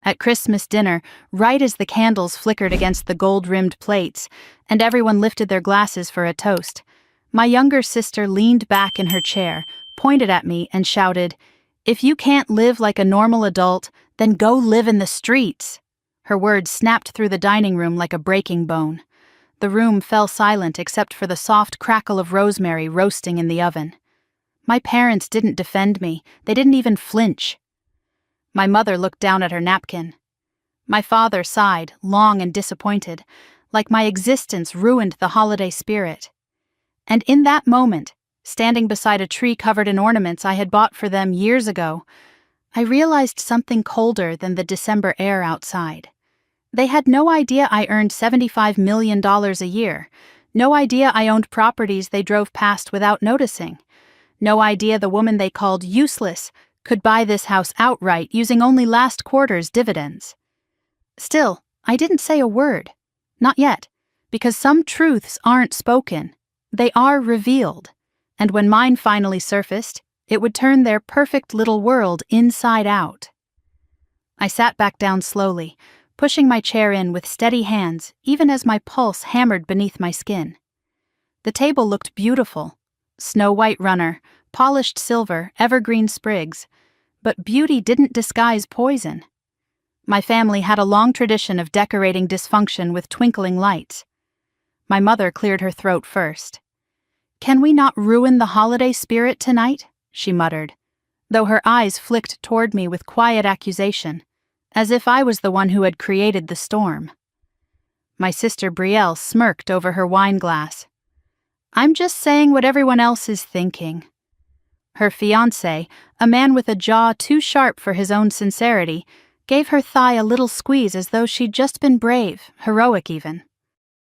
At Christmas dinner, right as the candles flickered against the gold-rimmed plates, and everyone lifted their glasses for a toast, my younger sister leaned back in her chair, pointed at me, and shouted, "If you can't live like a normal adult, then go live in the streets." Her words snapped through the dining room like a breaking bone. The room fell silent except for the soft crackle of rosemary roasting in the oven. My parents didn't defend me. They didn't even flinch. My mother looked down at her napkin. My father sighed, long and disappointed, like my existence ruined the holiday spirit. And in that moment, standing beside a tree covered in ornaments I had bought for them years ago, I realized something colder than the December air outside. They had no idea I earned $75 million a year, no idea I owned properties they drove past without noticing, no idea the woman they called useless could buy this house outright using only last quarter's dividends. Still, I didn't say a word. Not yet, because some truths aren't spoken. They are revealed, and when mine finally surfaced, it would turn their perfect little world inside out. I sat back down slowly, pushing my chair in with steady hands, even as my pulse hammered beneath my skin. The table looked beautiful. Snow-white runner, polished silver, evergreen sprigs, but beauty didn't disguise poison. My family had a long tradition of decorating dysfunction with twinkling lights. My mother cleared her throat first. "Can we not ruin the holiday spirit tonight?" she muttered, though her eyes flicked toward me with quiet accusation, as if I was the one who had created the storm. My sister Brielle smirked over her wine glass. "I'm just saying what everyone else is thinking." Her fiancé, a man with a jaw too sharp for his own sincerity, gave her thigh a little squeeze as though she'd just been brave, heroic even.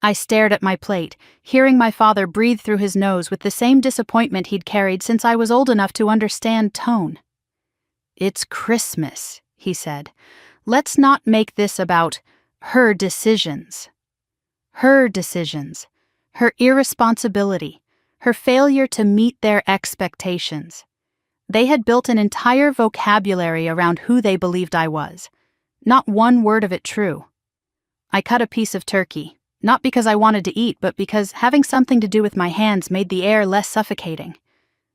I stared at my plate, hearing my father breathe through his nose with the same disappointment he'd carried since I was old enough to understand tone. "It's Christmas," he said. "Let's not make this about her decisions." Her decisions. Her irresponsibility. Her failure to meet their expectations. They had built an entire vocabulary around who they believed I was. Not one word of it true. I cut a piece of turkey. Not because I wanted to eat, but because having something to do with my hands made the air less suffocating.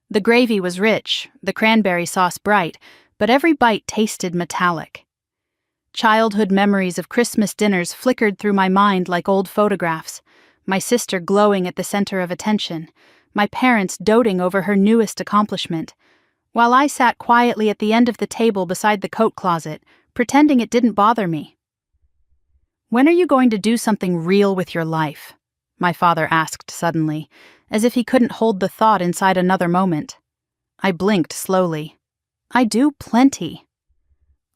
The gravy was rich, the cranberry sauce bright, but every bite tasted metallic. Childhood memories of Christmas dinners flickered through my mind like old photographs, my sister glowing at the center of attention, my parents doting over her newest accomplishment, while I sat quietly at the end of the table beside the coat closet, pretending it didn't bother me. "When are you going to do something real with your life?" my father asked suddenly, as if he couldn't hold the thought inside another moment. I blinked slowly. "I do plenty."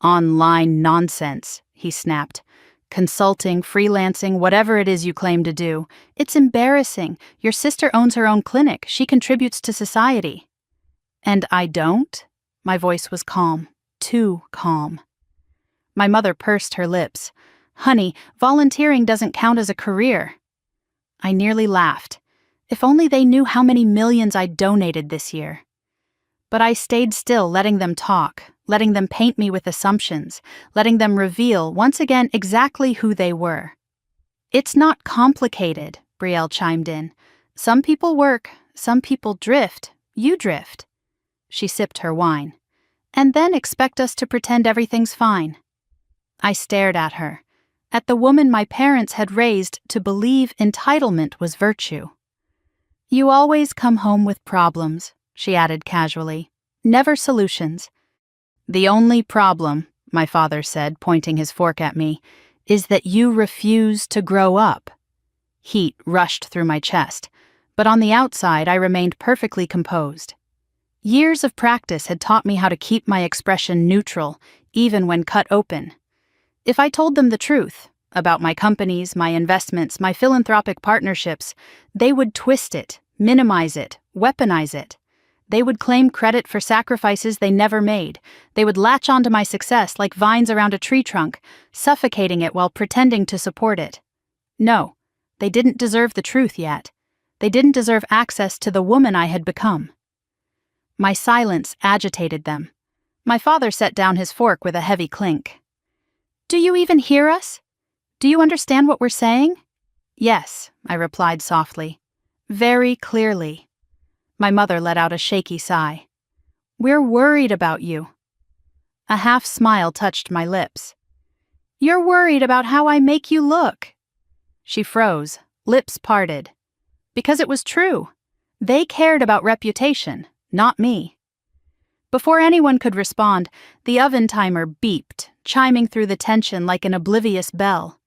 "Online nonsense," he snapped. "Consulting, freelancing, whatever it is you claim to do. It's embarrassing. Your sister owns her own clinic. She contributes to society." "And I don't?" My voice was calm. Too calm. My mother pursed her lips. "Honey, volunteering doesn't count as a career." I nearly laughed. If only they knew how many millions I'd donated this year. But I stayed still, letting them talk, letting them paint me with assumptions, letting them reveal, once again, exactly who they were. "It's not complicated," Brielle chimed in. "Some people work, some people drift. You drift." She sipped her wine. "And then expect us to pretend everything's fine." I stared at her, at the woman my parents had raised to believe entitlement was virtue. "You always come home with problems," she added casually. "Never solutions." "The only problem," my father said, pointing his fork at me, "is that you refuse to grow up." Heat rushed through my chest, but on the outside I remained perfectly composed. Years of practice had taught me how to keep my expression neutral, even when cut open. If I told them the truth, about my companies, my investments, my philanthropic partnerships, they would twist it, minimize it, weaponize it. They would claim credit for sacrifices they never made. They would latch onto my success like vines around a tree trunk, suffocating it while pretending to support it. No, they didn't deserve the truth yet. They didn't deserve access to the woman I had become. My silence agitated them. My father set down his fork with a heavy clink. Do you even hear us? Do you understand what we're saying? Yes, I replied softly. Very clearly. My mother let out a shaky sigh. We're worried about you. A half smile touched my lips. You're worried about how I make you look. She froze, lips parted. Because it was true. They cared about reputation, not me. Before anyone could respond, the oven timer beeped, chiming through the tension like an oblivious bell.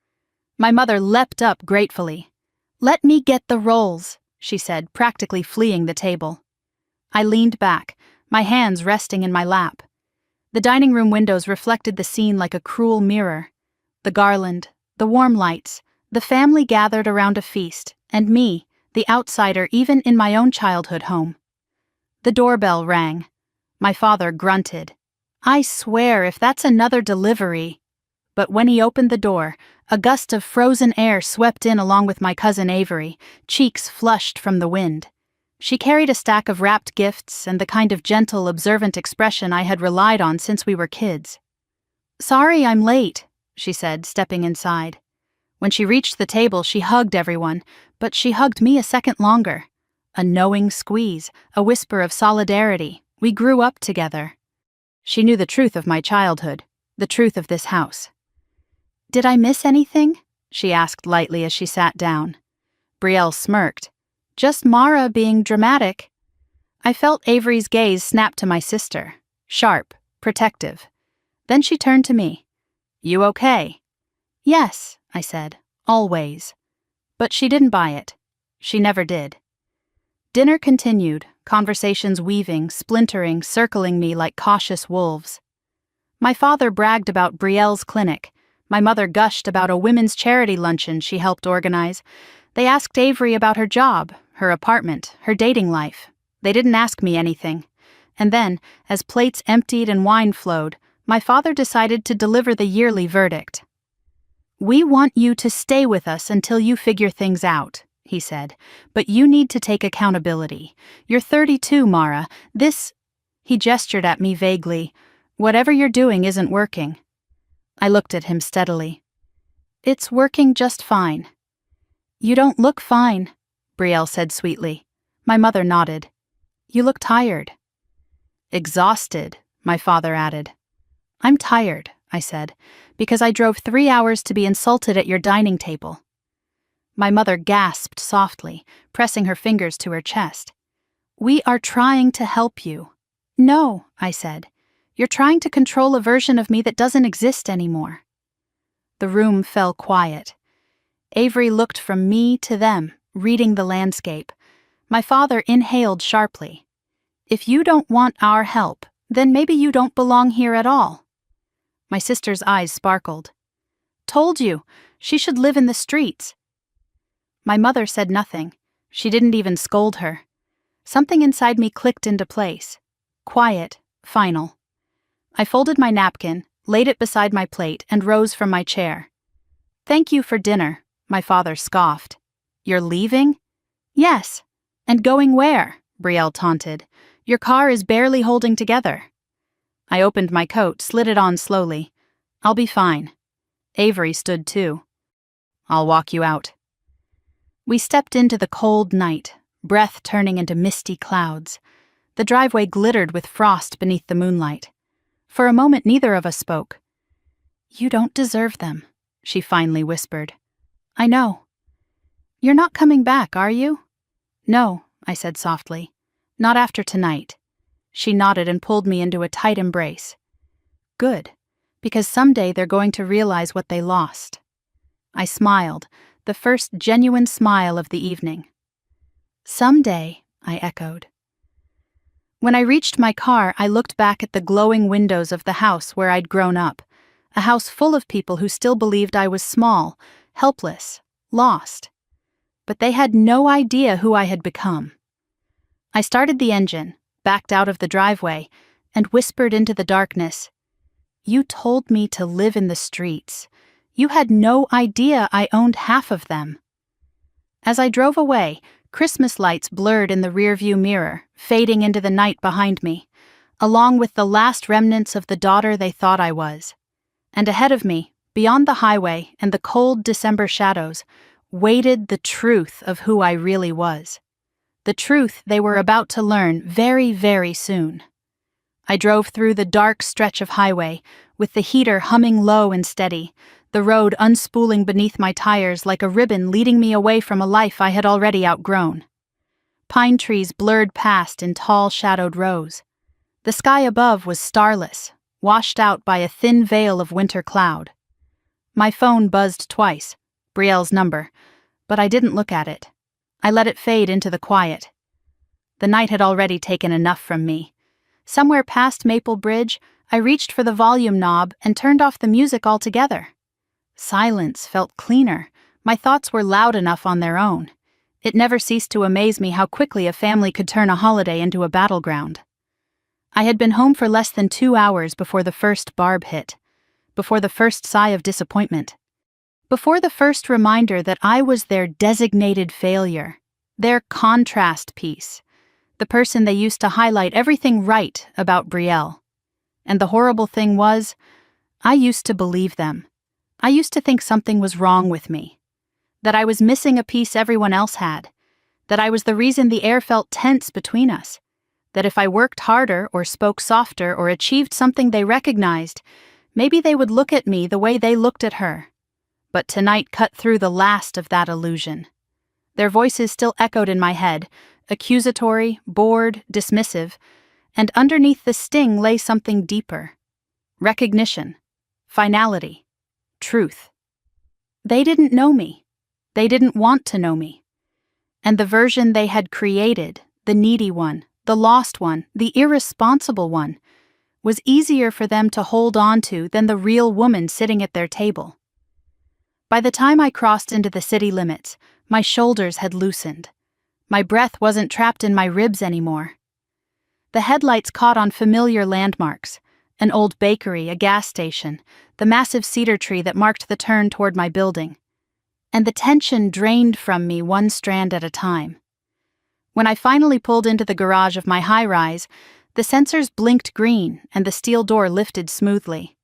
My mother leapt up gratefully. Let me get the rolls, she said, practically fleeing the table. I leaned back, my hands resting in my lap. The dining room windows reflected the scene like a cruel mirror. The garland, the warm lights, the family gathered around a feast, and me, the outsider even in my own childhood home. The doorbell rang. My father grunted. I swear if that's another delivery. But when he opened the door, a gust of frozen air swept in along with my cousin Avery, cheeks flushed from the wind. She carried a stack of wrapped gifts and the kind of gentle, observant expression I had relied on since we were kids. Sorry I'm late, she said, stepping inside. When she reached the table, she hugged everyone, but she hugged me a second longer. A knowing squeeze, a whisper of solidarity. We grew up together. She knew the truth of my childhood, the truth of this house. Did I miss anything? She asked lightly as she sat down. Brielle smirked. Just Mara being dramatic. I felt Avery's gaze snap to my sister, sharp, protective. Then she turned to me. You okay? Yes, I said, always. But she didn't buy it. She never did. Dinner continued, conversations weaving, splintering, circling me like cautious wolves. My father bragged about Brielle's clinic. My mother gushed about a women's charity luncheon she helped organize. They asked Avery about her job, her apartment, her dating life. They didn't ask me anything. And then, as plates emptied and wine flowed, my father decided to deliver the yearly verdict. We want you to stay with us until you figure things out, he said, but you need to take accountability. You're 32, Mara. He gestured at me vaguely. Whatever you're doing isn't working. I looked at him steadily. It's working just fine. You don't look fine, Brielle said sweetly. My mother nodded. You look tired. Exhausted, my father added. I'm tired, I said, because I drove 3 hours to be insulted at your dining table. My mother gasped softly, pressing her fingers to her chest. We are trying to help you. No, I said. You're trying to control a version of me that doesn't exist anymore. The room fell quiet. Avery looked from me to them, reading the landscape. My father inhaled sharply. If you don't want our help, then maybe you don't belong here at all. My sister's eyes sparkled. Told you, she should live in the streets. My mother said nothing. She didn't even scold her. Something inside me clicked into place. Quiet, final. I folded my napkin, laid it beside my plate, and rose from my chair. Thank you for dinner, my father scoffed. You're leaving? Yes. And going where? Brielle taunted. Your car is barely holding together. I opened my coat, slid it on slowly. I'll be fine. Avery stood too. I'll walk you out. We stepped into the cold night, breath turning into misty clouds. The driveway glittered with frost beneath the moonlight. For a moment, neither of us spoke. You don't deserve them, she finally whispered. I know. You're not coming back, are you? No, I said softly. Not after tonight. She nodded and pulled me into a tight embrace. Good, because someday they're going to realize what they lost. I smiled, the first genuine smile of the evening. Someday, I echoed. When I reached my car, I looked back at the glowing windows of the house where I'd grown up, a house full of people who still believed I was small, helpless, lost. But they had no idea who I had become. I started the engine, backed out of the driveway, and whispered into the darkness, You told me to live in the streets. You had no idea I owned half of them. As I drove away, Christmas lights blurred in the rearview mirror, fading into the night behind me, along with the last remnants of the daughter they thought I was. And ahead of me, Beyond the highway and the cold December shadows waited the truth of who I really was. The truth they were about to learn very, very soon. I drove through the dark stretch of highway, with the heater humming low and steady, the road unspooling beneath my tires like a ribbon leading me away from a life I had already outgrown. Pine trees blurred past in tall shadowed rows. The sky above was starless, washed out by a thin veil of winter cloud. My phone buzzed twice, Brielle's number, but I didn't look at it. I let it fade into the quiet. The night had already taken enough from me. Somewhere past Maple Bridge, I reached for the volume knob and turned off the music altogether. Silence felt cleaner. My thoughts were loud enough on their own. It never ceased to amaze me how quickly a family could turn a holiday into a battleground. I had been home for less than 2 hours before the first barb hit, before the first sigh of disappointment, before the first reminder that I was their designated failure, their contrast piece, the person they used to highlight everything right about Brielle. And the horrible thing was, I used to believe them. I used to think something was wrong with me, that I was missing a piece everyone else had, that I was the reason the air felt tense between us, that if I worked harder or spoke softer or achieved something they recognized, maybe they would look at me the way they looked at her. But tonight cut through the last of that illusion. Their voices still echoed in my head, accusatory, bored, dismissive, and underneath the sting lay something deeper. Recognition, finality, truth. They didn't know me. They didn't want to know me. And the version they had created, the needy one, the lost one, the irresponsible one, was easier for them to hold on to than the real woman sitting at their table. By the time I crossed into the city limits, my shoulders had loosened. My breath wasn't trapped in my ribs anymore. The headlights caught on familiar landmarks, an old bakery, a gas station, the massive cedar tree that marked the turn toward my building. And the tension drained from me one strand at a time. When I finally pulled into the garage of my high-rise, the sensors blinked green and the steel door lifted smoothly.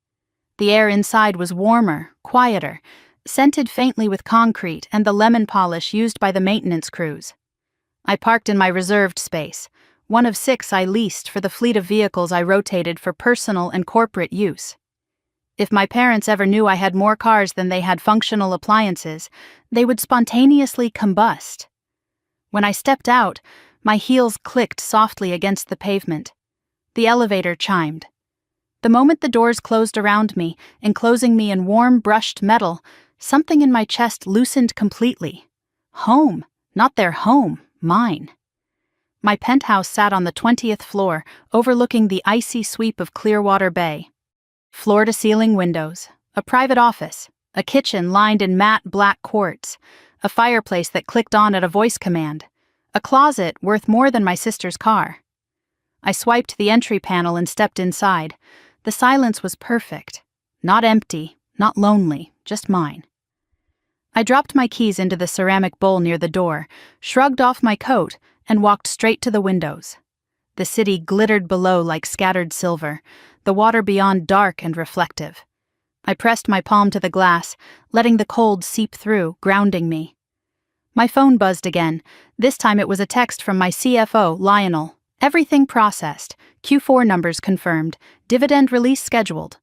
The air inside was warmer, quieter, scented faintly with concrete and the lemon polish used by the maintenance crews. I parked in my reserved space, one of 6 I leased for the fleet of vehicles I rotated for personal and corporate use. If my parents ever knew I had more cars than they had functional appliances, they would spontaneously combust. When I stepped out, my heels clicked softly against the pavement. The elevator chimed. The moment the doors closed around me, enclosing me in warm, brushed metal, something in my chest loosened completely. Home, not their home, mine. My penthouse sat on the 20th floor, overlooking the icy sweep of Clearwater Bay. Floor-to-ceiling windows, a private office, a kitchen lined in matte black quartz, a fireplace that clicked on at a voice command, a closet worth more than my sister's car. I swiped the entry panel and stepped inside. The silence was perfect. Not empty, not lonely, just mine. I dropped my keys into the ceramic bowl near the door, shrugged off my coat, and walked straight to the windows. The city glittered below like scattered silver, the water beyond dark and reflective. I pressed my palm to the glass, letting the cold seep through, grounding me. My phone buzzed again. This time it was a text from my CFO, Lionel. Everything processed, Q4 numbers confirmed, dividend release scheduled.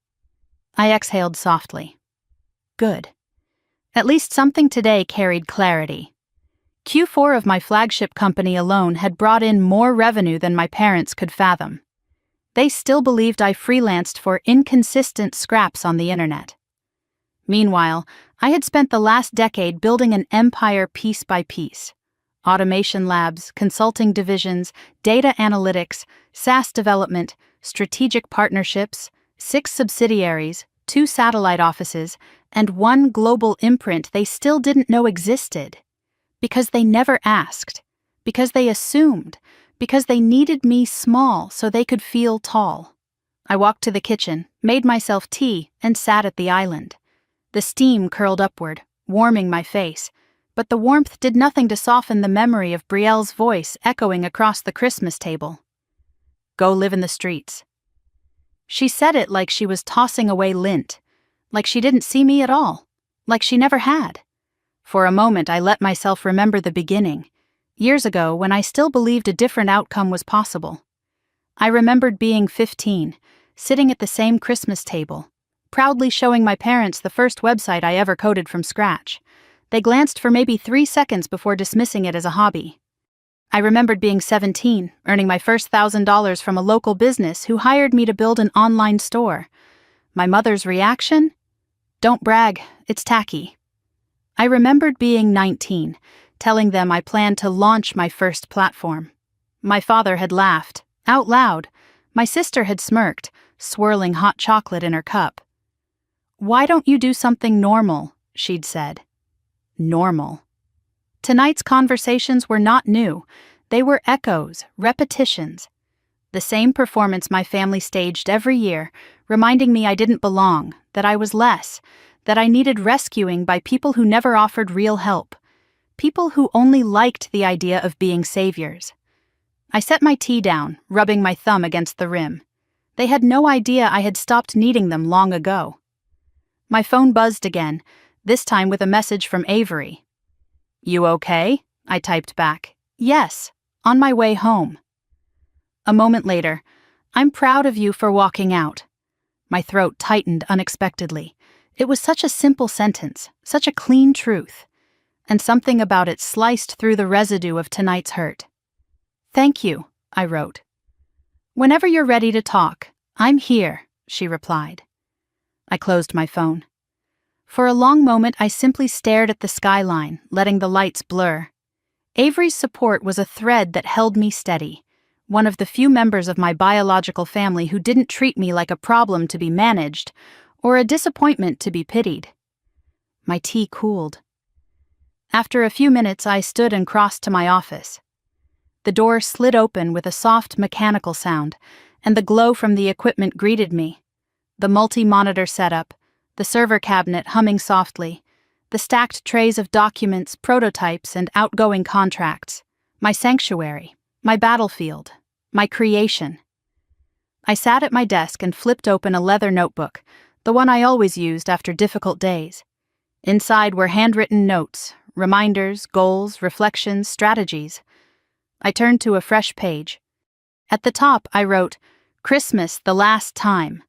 I exhaled softly. Good. At least something today carried clarity. Q4 of my flagship company alone had brought in more revenue than my parents could fathom. They still believed I freelanced for inconsistent scraps on the internet. Meanwhile, I had spent the last decade building an empire piece by piece. Automation labs, consulting divisions, data analytics, SaaS development, strategic partnerships, 6 subsidiaries, 2 satellite offices, and 1 global imprint they still didn't know existed. Because they never asked, because they assumed, because they needed me small so they could feel tall. I walked to the kitchen, made myself tea, and sat at the island. The steam curled upward, warming my face, but the warmth did nothing to soften the memory of Brielle's voice echoing across the Christmas table. Go live in the streets. She said it like she was tossing away lint, like she didn't see me at all, like she never had. For a moment I let myself remember the beginning, years ago when I still believed a different outcome was possible. I remembered being 15, sitting at the same Christmas table, proudly showing my parents the first website I ever coded from scratch. They glanced for maybe 3 seconds before dismissing it as a hobby. I remembered being 17, earning my first $1,000 from a local business who hired me to build an online store. My mother's reaction? Don't brag, it's tacky. I remembered being 19, telling them I planned to launch my first platform. My father had laughed, out loud. My sister had smirked, swirling hot chocolate in her cup. "Why don't you do something normal?" she'd said. Normal. Tonight's conversations were not new. They were echoes, repetitions. The same performance my family staged every year, reminding me I didn't belong, that I was less, that I needed rescuing by people who never offered real help, people who only liked the idea of being saviors. I set my tea down, rubbing my thumb against the rim. They had no idea I had stopped needing them long ago. My phone buzzed again, this time with a message from Avery. "You okay?" I typed back. "Yes, on my way home." A moment later, "I'm proud of you for walking out." My throat tightened unexpectedly. It was such a simple sentence, such a clean truth, and something about it sliced through the residue of tonight's hurt. "Thank you," I wrote. "Whenever you're ready to talk, I'm here," she replied. I closed my phone. For a long moment I simply stared at the skyline, letting the lights blur. Avery's support was a thread that held me steady, one of the few members of my biological family who didn't treat me like a problem to be managed, or a disappointment to be pitied. My tea cooled. After a few minutes I stood and crossed to my office. The door slid open with a soft mechanical sound, and the glow from the equipment greeted me. The multi-monitor setup, the server cabinet humming softly, the stacked trays of documents, prototypes, and outgoing contracts. My sanctuary, my battlefield, my creation. I sat at my desk and flipped open a leather notebook, the one I always used after difficult days. Inside were handwritten notes, reminders, goals, reflections, strategies. I turned to a fresh page. At the top I wrote, "Christmas the last time."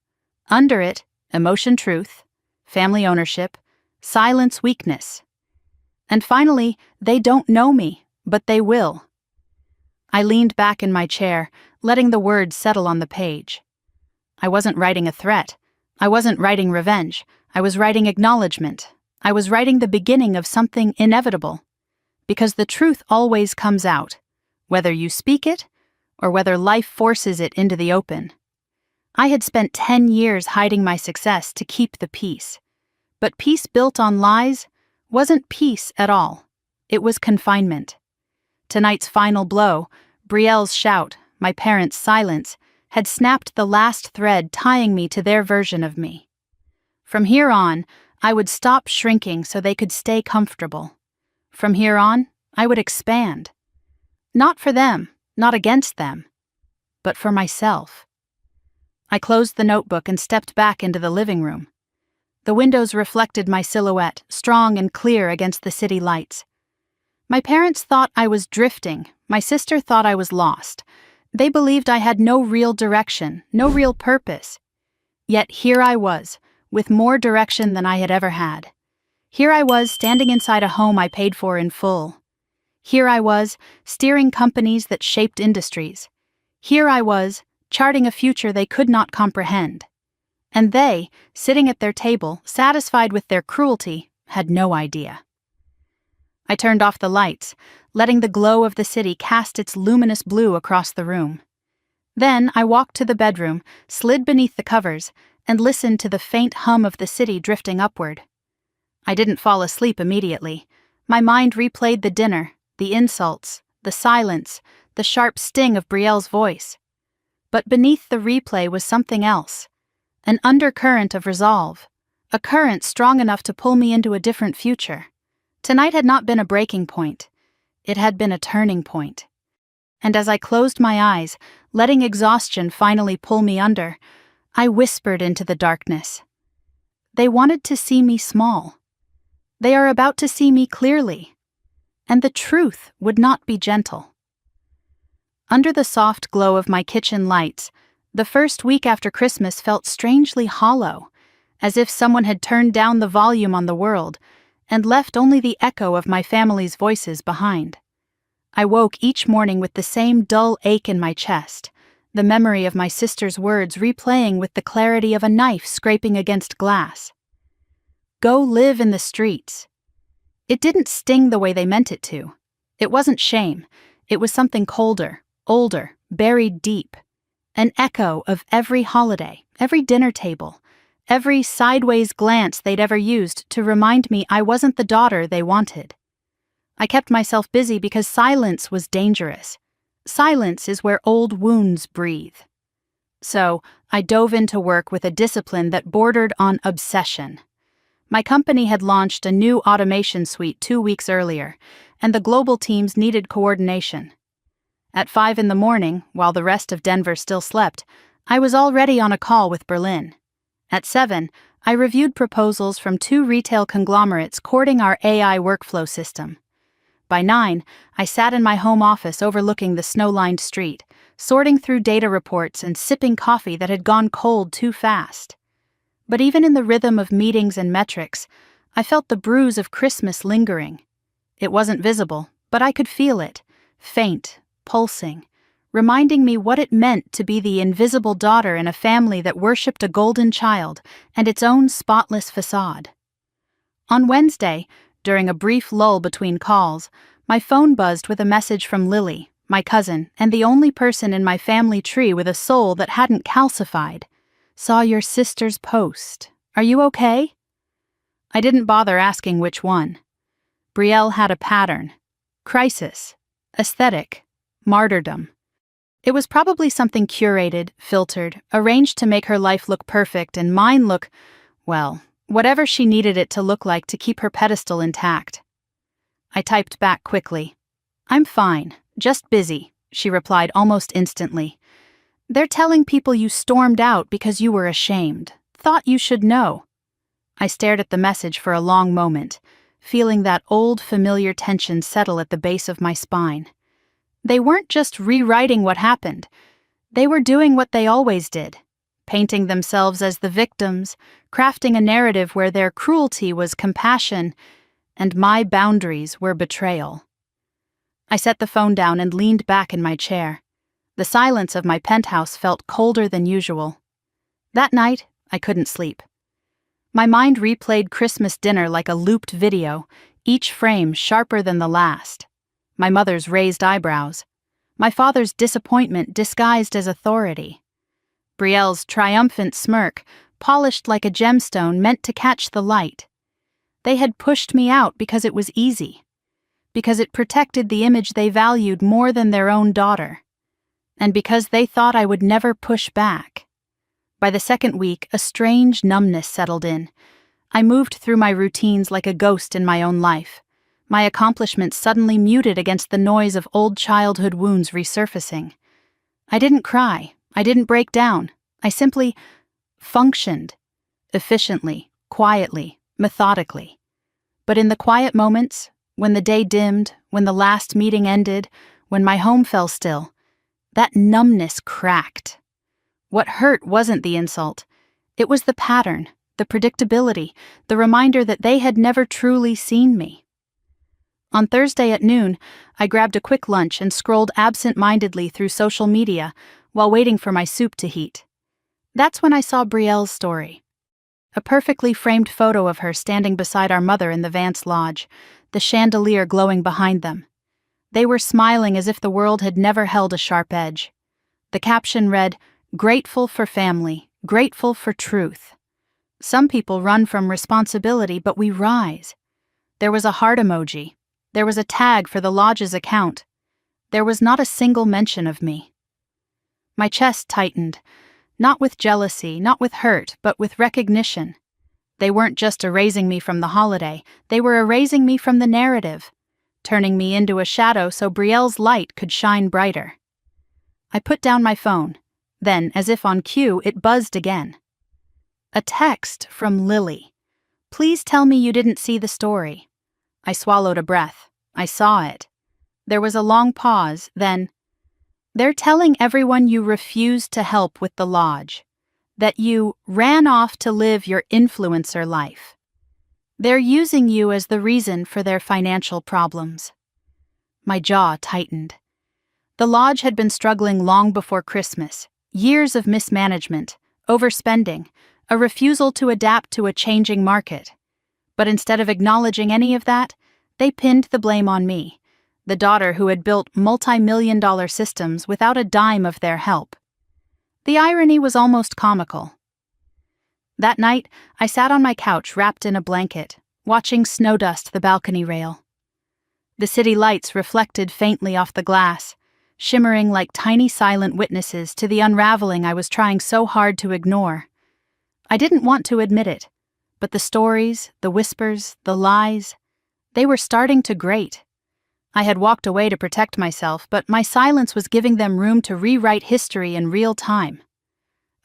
Under it, emotion truth, family ownership, silence weakness. And finally, they don't know me, but they will. I leaned back in my chair, letting the words settle on the page. I wasn't writing a threat. I wasn't writing revenge. I was writing acknowledgement. I was writing the beginning of something inevitable. Because the truth always comes out, whether you speak it or whether life forces it into the open. I had spent 10 years hiding my success to keep the peace. But peace built on lies wasn't peace at all. It was confinement. Tonight's final blow, Brielle's shout, my parents' silence, had snapped the last thread tying me to their version of me. From here on, I would stop shrinking so they could stay comfortable. From here on, I would expand. Not for them, not against them, but for myself. I closed the notebook and stepped back into the living room. The windows reflected my silhouette, strong and clear against the city lights. My parents thought I was drifting. My sister thought I was lost. They believed I had no real direction, no real purpose. Yet here I was, with more direction than I had ever had. Here I was, standing inside a home I paid for in full. Here I was, steering companies that shaped industries. Here I was, charting a future they could not comprehend. And they, sitting at their table, satisfied with their cruelty, had no idea. I turned off the lights, letting the glow of the city cast its luminous blue across the room. Then I walked to the bedroom, slid beneath the covers, and listened to the faint hum of the city drifting upward. I didn't fall asleep immediately. My mind replayed the dinner, the insults, the silence, the sharp sting of Brielle's voice. But beneath the replay was something else. An undercurrent of resolve, a current strong enough to pull me into a different future. Tonight had not been a breaking point. It had been a turning point. And as I closed my eyes, letting exhaustion finally pull me under, I whispered into the darkness. They wanted to see me small. They are about to see me clearly. And the truth would not be gentle. Under the soft glow of my kitchen lights, the first week after Christmas felt strangely hollow, as if someone had turned down the volume on the world and left only the echo of my family's voices behind. I woke each morning with the same dull ache in my chest, the memory of my sister's words replaying with the clarity of a knife scraping against glass. Go live in the streets. It didn't sting the way they meant it to. It wasn't shame. It was something colder, older, buried deep. An echo of every holiday, every dinner table, every sideways glance they'd ever used to remind me I wasn't the daughter they wanted. I kept myself busy because silence was dangerous. Silence is where old wounds breathe. So, I dove into work with a discipline that bordered on obsession. My company had launched a new automation suite 2 weeks earlier, and the global teams needed coordination. At 5 a.m, while the rest of Denver still slept, I was already on a call with Berlin. At 7, I reviewed proposals from 2 retail conglomerates courting our AI workflow system. By 9, I sat in my home office overlooking the snow-lined street, sorting through data reports and sipping coffee that had gone cold too fast. But even in the rhythm of meetings and metrics, I felt the bruise of Christmas lingering. It wasn't visible, but I could feel it, faint, pulsing, reminding me what it meant to be the invisible daughter in a family that worshipped a golden child and its own spotless facade. On Wednesday, during a brief lull between calls, my phone buzzed with a message from Lily, my cousin, and the only person in my family tree with a soul that hadn't calcified. Saw your sister's post. Are you okay? I didn't bother asking which one. Brielle had a pattern. Crisis. Aesthetic. Martyrdom. It was probably something curated, filtered, arranged to make her life look perfect and mine look, well, whatever she needed it to look like to keep her pedestal intact. I typed back quickly. I'm fine, just busy, she replied almost instantly. They're telling people you stormed out because you were ashamed. Thought you should know. I stared at the message for a long moment, feeling that old familiar tension settle at the base of my spine. They weren't just rewriting what happened. They were doing what they always did. Painting themselves as the victims, crafting a narrative where their cruelty was compassion, and my boundaries were betrayal. I set the phone down and leaned back in my chair. The silence of my penthouse felt colder than usual. That night, I couldn't sleep. My mind replayed Christmas dinner like a looped video, each frame sharper than the last. My mother's raised eyebrows. My father's disappointment disguised as authority. Brielle's triumphant smirk, polished like a gemstone meant to catch the light. They had pushed me out because it was easy, because it protected the image they valued more than their own daughter, and because they thought I would never push back. By the second week, a strange numbness settled in. I moved through my routines like a ghost in my own life, my accomplishments suddenly muted against the noise of old childhood wounds resurfacing. I didn't cry. I didn't break down. I simply functioned, efficiently, quietly, methodically. But in the quiet moments, when the day dimmed, when the last meeting ended, when my home fell still, that numbness cracked. What hurt wasn't the insult. It was the pattern, the predictability, the reminder that they had never truly seen me. On Thursday at noon, I grabbed a quick lunch and scrolled absent-mindedly through social media while waiting for my soup to heat. That's when I saw Brielle's story. A perfectly framed photo of her standing beside our mother in the Vance Lodge, the chandelier glowing behind them. They were smiling as if the world had never held a sharp edge. The caption read, "Grateful for family, grateful for truth. Some people run from responsibility, but we rise." There was a heart emoji. There was a tag for the lodge's account. There was not a single mention of me. My chest tightened, not with jealousy, not with hurt, but with recognition. They weren't just erasing me from the holiday, they were erasing me from the narrative, turning me into a shadow so Brielle's light could shine brighter. I put down my phone. Then, as if on cue, it buzzed again. A text from Lily. Please tell me you didn't see the story. I swallowed a breath. I saw it. There was a long pause, then, they're telling everyone you refused to help with the lodge, that you ran off to live your influencer life. They're using you as the reason for their financial problems. My jaw tightened. The lodge had been struggling long before Christmas. Years of mismanagement, overspending, a refusal to adapt to a changing market. But instead of acknowledging any of that, they pinned the blame on me, the daughter who had built multi-million-dollar systems without a dime of their help. The irony was almost comical. That night, I sat on my couch wrapped in a blanket, watching snow dust the balcony rail. The city lights reflected faintly off the glass, shimmering like tiny silent witnesses to the unraveling I was trying so hard to ignore. I didn't want to admit it, but the stories, the whispers, the lies, they were starting to grate. I had walked away to protect myself, but my silence was giving them room to rewrite history in real time.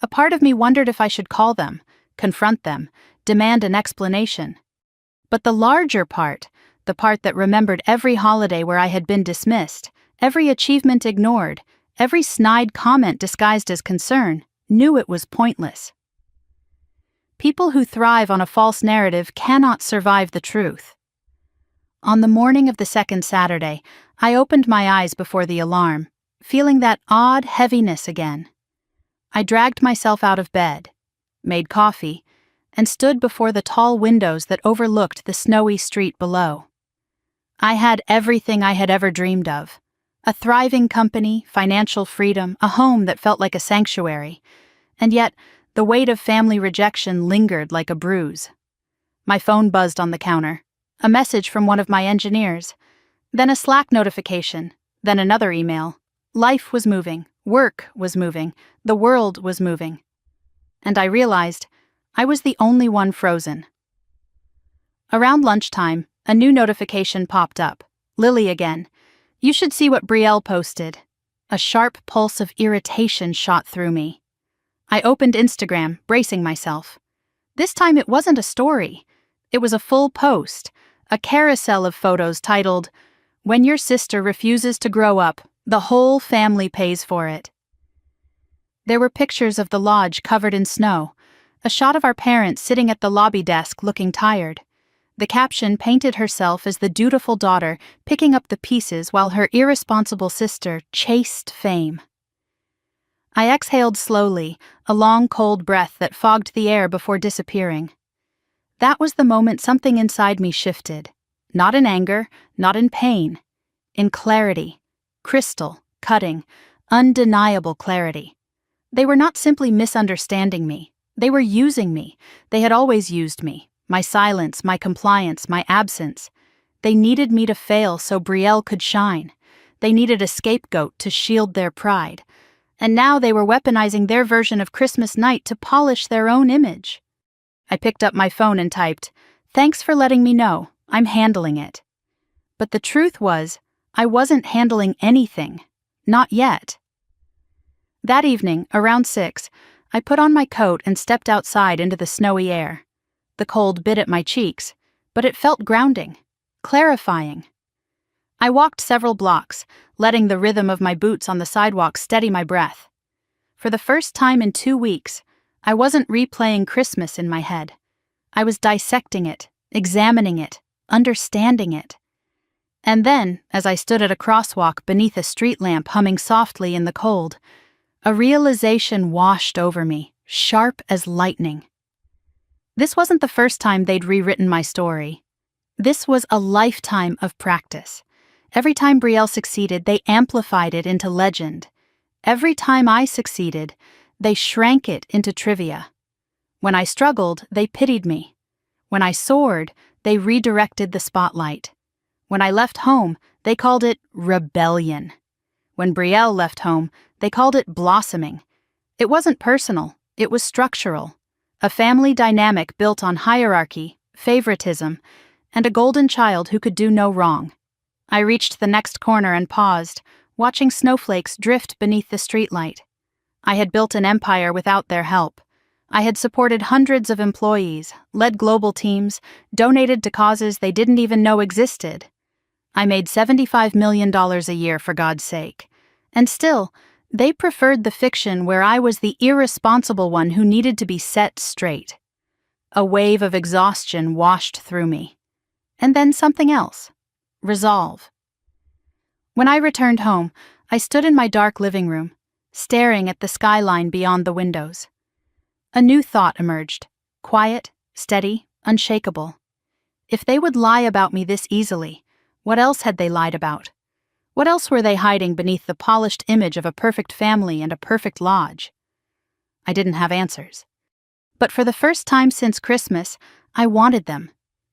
A part of me wondered if I should call them, confront them, demand an explanation. But the larger part, the part that remembered every holiday where I had been dismissed, every achievement ignored, every snide comment disguised as concern, knew it was pointless. People who thrive on a false narrative cannot survive the truth. On the morning of the second Saturday, I opened my eyes before the alarm, feeling that odd heaviness again. I dragged myself out of bed, made coffee, and stood before the tall windows that overlooked the snowy street below. I had everything I had ever dreamed of: a thriving company, financial freedom, a home that felt like a sanctuary, and yet the weight of family rejection lingered like a bruise. My phone buzzed on the counter. A message from one of my engineers, then a Slack notification, then another email. Life was moving, work was moving, the world was moving. And I realized I was the only one frozen. Around lunchtime, a new notification popped up. Lily again. You should see what Brielle posted. A sharp pulse of irritation shot through me. I opened Instagram, bracing myself. This time it wasn't a story. It was a full post. A carousel of photos titled, "When your sister refuses to grow up, the whole family pays for it." There were pictures of the lodge covered in snow, a shot of our parents sitting at the lobby desk looking tired. The caption painted herself as the dutiful daughter picking up the pieces while her irresponsible sister chased fame. I exhaled slowly, a long cold breath that fogged the air before disappearing. That was the moment something inside me shifted. Not in anger, not in pain. In clarity. Crystal, cutting, undeniable clarity. They were not simply misunderstanding me. They were using me. They had always used me. My silence, my compliance, my absence. They needed me to fail so Brielle could shine. They needed a scapegoat to shield their pride. And now they were weaponizing their version of Christmas night to polish their own image. I picked up my phone and typed, "Thanks for letting me know. I'm handling it." But the truth was, I wasn't handling anything. Not yet. That evening, around 6, I put on my coat and stepped outside into the snowy air. The cold bit at my cheeks, but it felt grounding, clarifying. I walked several blocks, letting the rhythm of my boots on the sidewalk steady my breath. For the first time in 2 weeks, I wasn't replaying Christmas in my head. I was dissecting it, examining it, understanding it. And then, as I stood at a crosswalk beneath a street lamp humming softly in the cold, a realization washed over me, sharp as lightning. This wasn't the first time they'd rewritten my story. This was a lifetime of practice. Every time Brielle succeeded, they amplified it into legend. Every time I succeeded, they shrank it into trivia. When I struggled, they pitied me. When I soared, they redirected the spotlight. When I left home, they called it rebellion. When Brielle left home, they called it blossoming. It wasn't personal, it was structural. A family dynamic built on hierarchy, favoritism, and a golden child who could do no wrong. I reached the next corner and paused, watching snowflakes drift beneath the streetlight. I had built an empire without their help. I had supported hundreds of employees, led global teams, donated to causes they didn't even know existed. I made $75 million a year, for God's sake. And still, they preferred the fiction where I was the irresponsible one who needed to be set straight. A wave of exhaustion washed through me. And then something else. Resolve. When I returned home, I stood in my dark living room, staring at the skyline beyond the windows. A new thought emerged, quiet, steady, unshakable. If they would lie about me this easily, what else had they lied about? What else were they hiding beneath the polished image of a perfect family and a perfect lodge? I didn't have answers. But for the first time since Christmas, I wanted them.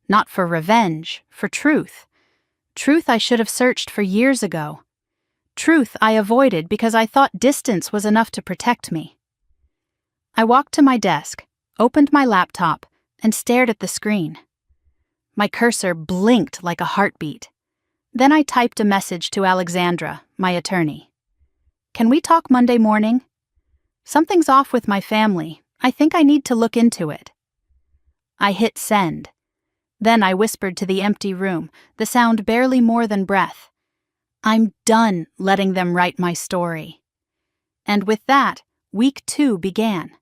Not for revenge, for truth. Truth I should have searched for years ago. Truth I avoided because I thought distance was enough to protect me. I walked to my desk, opened my laptop, and stared at the screen. My cursor blinked like a heartbeat. Then I typed a message to Alexandra, my attorney. "Can we talk Monday morning? Something's off with my family. I think I need to look into it." I hit send. Then I whispered to the empty room, the sound barely more than breath. I'm done letting them write my story. And with that, week 2 began.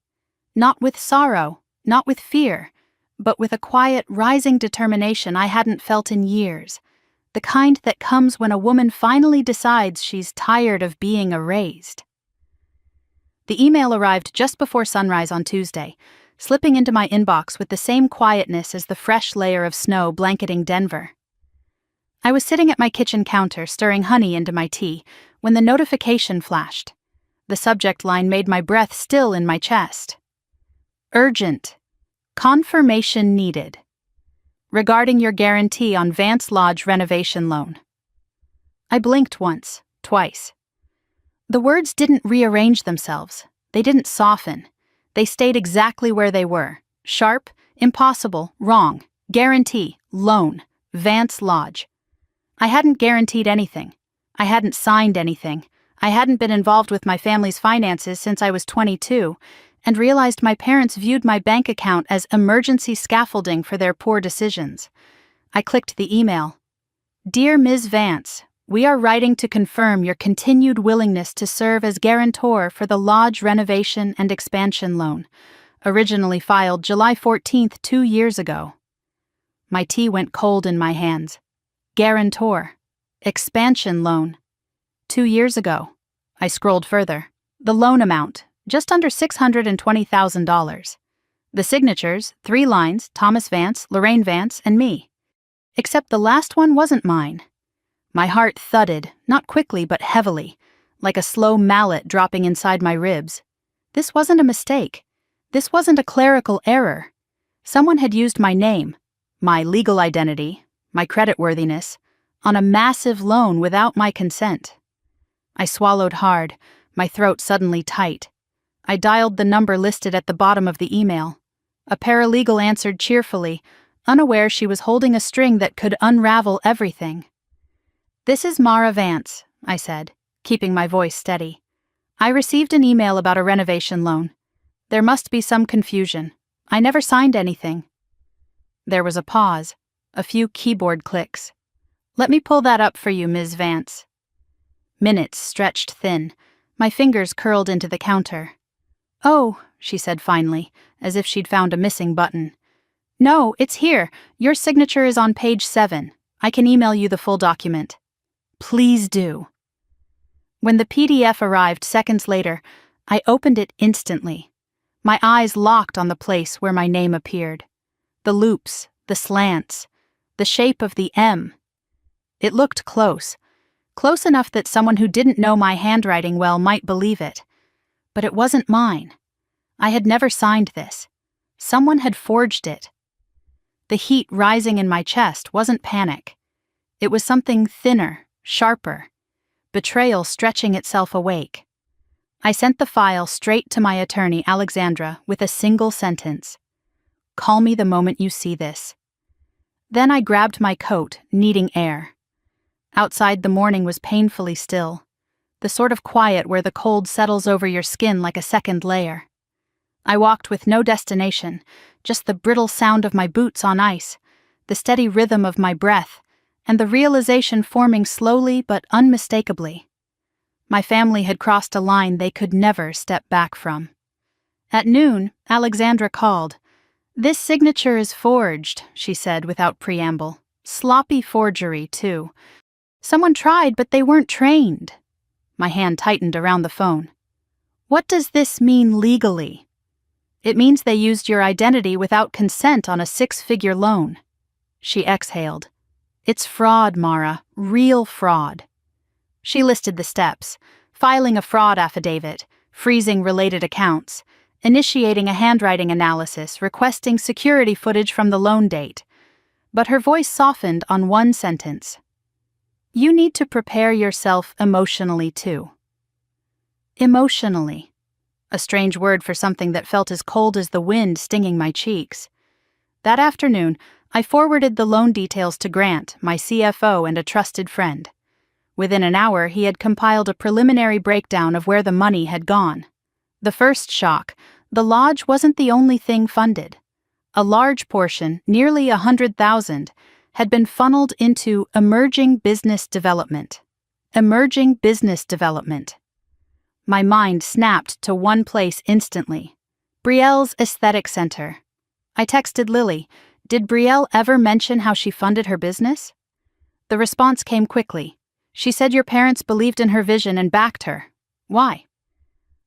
Not with sorrow, not with fear, but with a quiet, rising determination I hadn't felt in years, the kind that comes when a woman finally decides she's tired of being erased. The email arrived just before sunrise on Tuesday, slipping into my inbox with the same quietness as the fresh layer of snow blanketing Denver. I was sitting at my kitchen counter stirring honey into my tea when the notification flashed. The subject line made my breath still in my chest. Urgent. Confirmation needed. Regarding your guarantee on Vance Lodge renovation loan. I blinked once, twice. The words didn't rearrange themselves. They didn't soften. They stayed exactly where they were. Sharp, impossible, wrong, guarantee, loan, Vance Lodge. I hadn't guaranteed anything. I hadn't signed anything. I hadn't been involved with my family's finances since I was 22, and realized my parents viewed my bank account as emergency scaffolding for their poor decisions. I clicked the email. Dear Ms. Vance, we are writing to confirm your continued willingness to serve as guarantor for the lodge renovation and expansion loan, originally filed July 14th, 2 years ago. My tea went cold in my hands. Guarantor. Expansion loan. 2 years ago. I scrolled further. The loan amount, just under $620,000. The signatures, 3 lines, Thomas Vance, Lorraine Vance, and me. Except the last one wasn't mine. My heart thudded, not quickly but heavily, like a slow mallet dropping inside my ribs. This wasn't a mistake. This wasn't a clerical error. Someone had used my name, my legal identity, my creditworthiness, on a massive loan without my consent. I swallowed hard, my throat suddenly tight. I dialed the number listed at the bottom of the email. A paralegal answered cheerfully, unaware she was holding a string that could unravel everything. This is Mara Vance, I said, keeping my voice steady. I received an email about a renovation loan. There must be some confusion. I never signed anything. There was a pause, a few keyboard clicks. Let me pull that up for you, Ms. Vance. Minutes stretched thin. My fingers curled into the counter. Oh, she said finally, as if she'd found a missing button. No, it's here. Your signature is on page 7. I can email you the full document. Please do. When the PDF arrived seconds later, I opened it instantly. My eyes locked on the place where my name appeared. The loops, the slants, the shape of the M. It looked close enough that someone who didn't know my handwriting well might believe it. But it wasn't mine. I had never signed this. Someone had forged it. The heat rising in my chest wasn't panic. It was something thinner, sharper, betrayal stretching itself awake. I sent the file straight to my attorney, Alexandra, with a single sentence. Call me the moment you see this. Then I grabbed my coat, needing air. Outside the morning was painfully still, the sort of quiet where the cold settles over your skin like a second layer. I walked with no destination, just the brittle sound of my boots on ice, the steady rhythm of my breath, and the realization forming slowly but unmistakably. My family had crossed a line they could never step back from. At noon, Alexandra called. "This signature is forged," she said without preamble. "Sloppy forgery, too. Someone tried, but they weren't trained." My hand tightened around the phone. "What does this mean legally?" "It means they used your identity without consent on a 6-figure loan." She exhaled. "It's fraud, Mara. Real fraud." She listed the steps: filing a fraud affidavit, freezing related accounts, initiating a handwriting analysis, requesting security footage from the loan date. But her voice softened on one sentence. "You need to prepare yourself emotionally, too." Emotionally. A strange word for something that felt as cold as the wind stinging my cheeks. That afternoon, I forwarded the loan details to Grant, my CFO and a trusted friend. Within an hour, he had compiled a preliminary breakdown of where the money had gone. The first shock: the lodge wasn't the only thing funded. A large portion, nearly $100,000, had been funneled into emerging business development. Emerging business development. My mind snapped to one place instantly: Brielle's Aesthetic Center. I texted Lily. Did Brielle ever mention how she funded her business? The response came quickly. She said your parents believed in her vision and backed her. Why?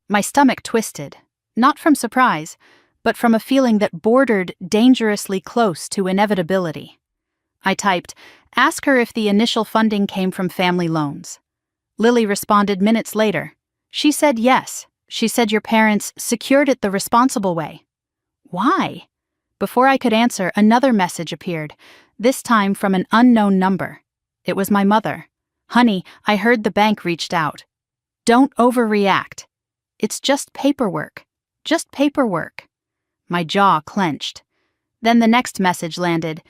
My stomach twisted, not from surprise, but from a feeling that bordered dangerously close to inevitability. I typed, "Ask her if the initial funding came from family loans." Lily responded minutes later. She said yes. She said your parents secured it the responsible way. Why? Before I could answer, another message appeared, this time from an unknown number. It was my mother. "Honey, I heard the bank reached out. Don't overreact. It's just paperwork. Just paperwork." My jaw clenched. Then the next message landed.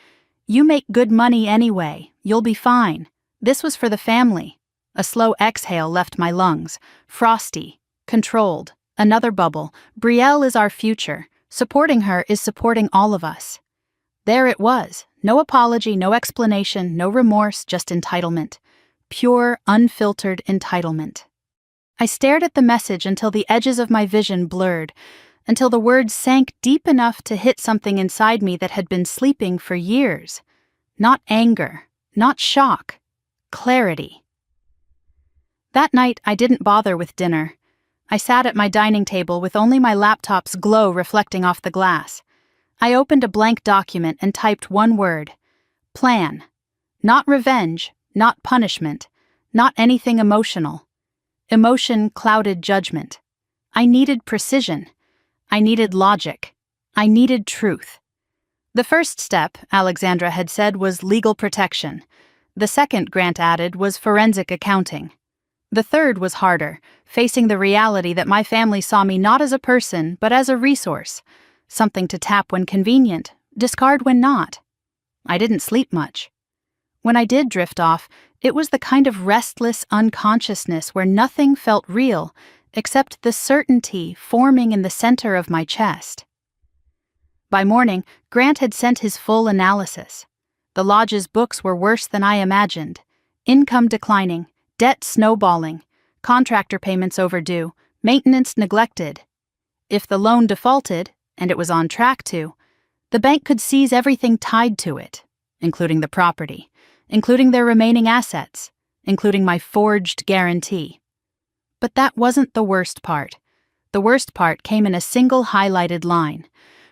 "You make good money anyway. You'll be fine." This was for the family. A slow exhale left my lungs. Frosty. Controlled. Another bubble. Brielle is our future. Supporting her is supporting all of us. There it was. No apology, no explanation, no remorse, just entitlement. Pure, unfiltered entitlement. I stared at the message until the edges of my vision blurred, until the words sank deep enough to hit something inside me that had been sleeping for years. Not anger, not shock, clarity. That night, I didn't bother with dinner. I sat at my dining table with only my laptop's glow reflecting off the glass. I opened a blank document and typed one word: plan. Not revenge, not punishment, not anything emotional. Emotion clouded judgment. I needed precision. I needed logic. I needed truth. The first step, Alexandra had said, was legal protection. The second, Grant added, was forensic accounting. The third was harder, facing the reality that my family saw me not as a person, but as a resource, something to tap when convenient, discard when not. I didn't sleep much. When I did drift off, it was the kind of restless unconsciousness where nothing felt real except the certainty forming in the center of my chest. By morning, Grant had sent his full analysis. The lodge's books were worse than I imagined. Income declining, debt snowballing, contractor payments overdue, maintenance neglected. If the loan defaulted, and it was on track to, the bank could seize everything tied to it, including the property, including their remaining assets, including my forged guarantee. But that wasn't the worst part. The worst part came in a single highlighted line.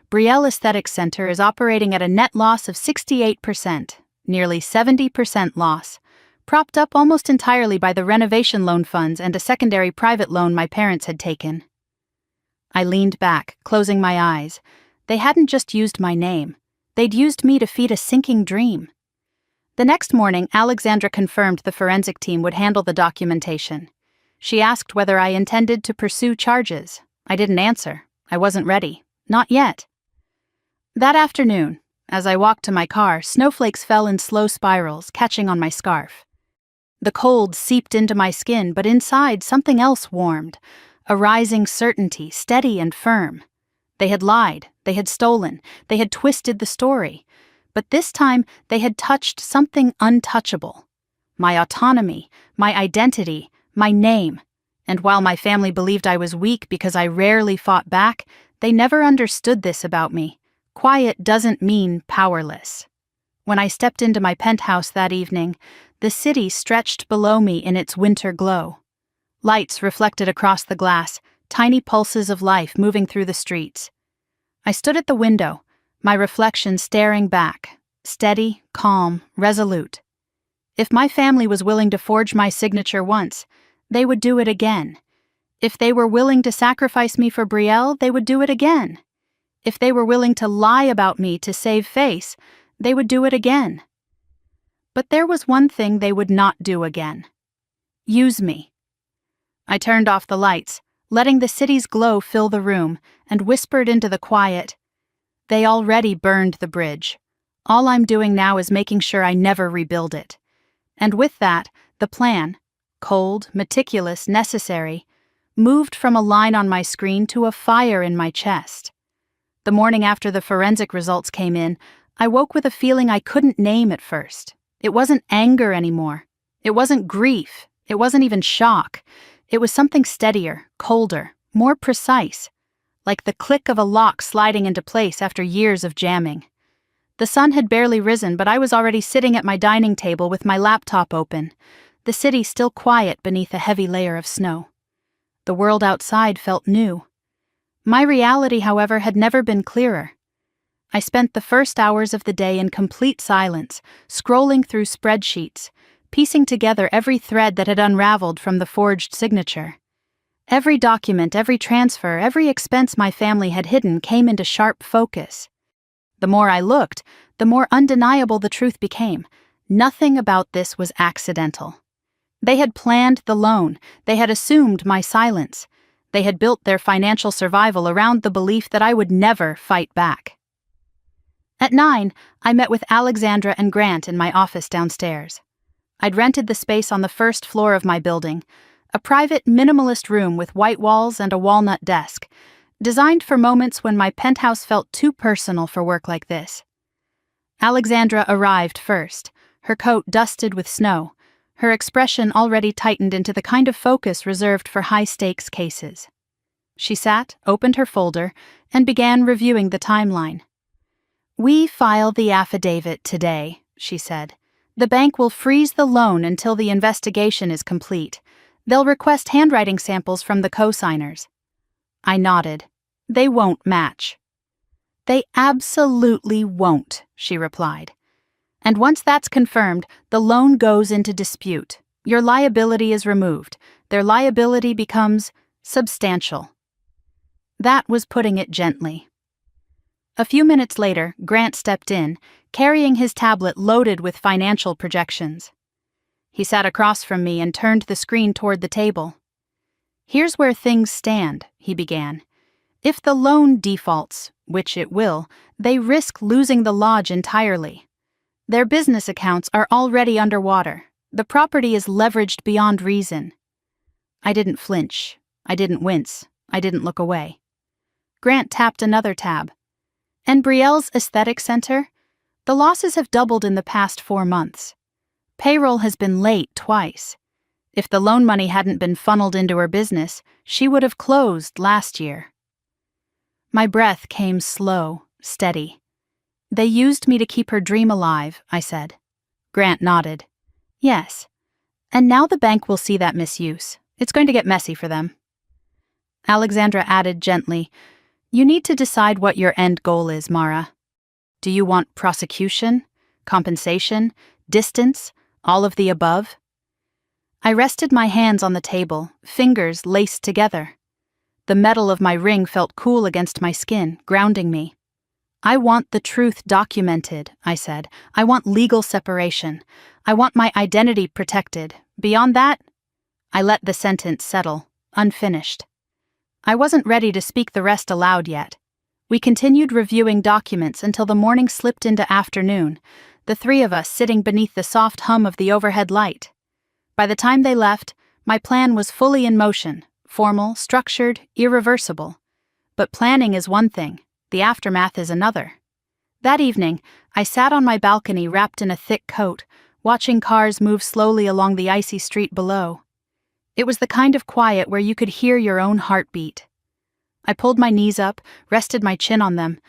Brielle Aesthetic Center is operating at a net loss of 68%, nearly 70% loss, propped up almost entirely by the renovation loan funds and a secondary private loan my parents had taken. I leaned back, closing my eyes. They hadn't just used my name. They'd used me to feed a sinking dream. The next morning, Alexandra confirmed the forensic team would handle the documentation. She asked whether I intended to pursue charges. I didn't answer. I wasn't ready. Not yet. That afternoon, as I walked to my car, snowflakes fell in slow spirals, catching on my scarf. The cold seeped into my skin, but inside something else warmed, a rising certainty, steady and firm. They had lied, they had stolen, they had twisted the story. But this time, they had touched something untouchable. My autonomy, my identity, my name. And while my family believed I was weak because I rarely fought back, they never understood this about me. Quiet doesn't mean powerless. When I stepped into my penthouse that evening, the city stretched below me in its winter glow. Lights reflected across the glass, tiny pulses of life moving through the streets. I stood at the window, my reflection staring back, steady, calm, resolute. If my family was willing to forge my signature once, they would do it again. If they were willing to sacrifice me for Brielle, they would do it again. If they were willing to lie about me to save face, they would do it again. But there was one thing they would not do again. Use me. I turned off the lights, letting the city's glow fill the room, and whispered into the quiet, "They already burned the bridge. All I'm doing now is making sure I never rebuild it." And with that, the plan, cold, meticulous, necessary, moved from a line on my screen to a fire in my chest. The morning after the forensic results came in, I woke with a feeling I couldn't name at first. It wasn't anger anymore. It wasn't grief. It wasn't even shock. It was something steadier, colder, more precise, like the click of a lock sliding into place after years of jamming. The sun had barely risen, but I was already sitting at my dining table with my laptop open, the city still quiet beneath a heavy layer of snow. The world outside felt new. My reality, however, had never been clearer. I spent the first hours of the day in complete silence, scrolling through spreadsheets, piecing together every thread that had unraveled from the forged signature. Every document, every transfer, every expense my family had hidden came into sharp focus. The more I looked, the more undeniable the truth became. Nothing about this was accidental. They had planned the loan. They had assumed my silence. They had built their financial survival around the belief that I would never fight back. At 9, I met with Alexandra and Grant in my office downstairs. I'd rented the space on the first floor of my building, a private, minimalist room with white walls and a walnut desk, designed for moments when my penthouse felt too personal for work like this. Alexandra arrived first, her coat dusted with snow, her expression already tightened into the kind of focus reserved for high-stakes cases. She sat, opened her folder, and began reviewing the timeline. "We file the affidavit today," she said. "The bank will freeze the loan until the investigation is complete. They'll request handwriting samples from the co-signers." I nodded. "They won't match." "They absolutely won't," she replied. "And once that's confirmed, the loan goes into dispute. Your liability is removed. Their liability becomes substantial." That was putting it gently. A few minutes later, Grant stepped in, carrying his tablet loaded with financial projections. He sat across from me and turned the screen toward the table. "Here's where things stand," he began. "If the loan defaults, which it will, they risk losing the lodge entirely. Their business accounts are already underwater. The property is leveraged beyond reason." I didn't flinch. I didn't wince. I didn't look away. Grant tapped another tab. "And Brielle's aesthetic center? The losses have doubled in the past 4 months. Payroll has been late twice. If the loan money hadn't been funneled into her business, she would have closed last year." My breath came slow, steady. "They used me to keep her dream alive," I said. Grant nodded. "Yes. And now the bank will see that misuse. It's going to get messy for them." Alexandra added gently, "You need to decide what your end goal is, Mara. Do you want prosecution, compensation, distance, all of the above?" I rested my hands on the table, fingers laced together. The metal of my ring felt cool against my skin, grounding me. "I want the truth documented," I said. "I want legal separation. I want my identity protected. Beyond that..." I let the sentence settle, unfinished. I wasn't ready to speak the rest aloud yet. We continued reviewing documents until the morning slipped into afternoon, the 3 of us sitting beneath the soft hum of the overhead light. By the time they left, my plan was fully in motion, formal, structured, irreversible. But planning is one thing, the aftermath is another. That evening, I sat on my balcony wrapped in a thick coat, watching cars move slowly along the icy street below. It was the kind of quiet where you could hear your own heartbeat. I pulled my knees up, rested my chin on them,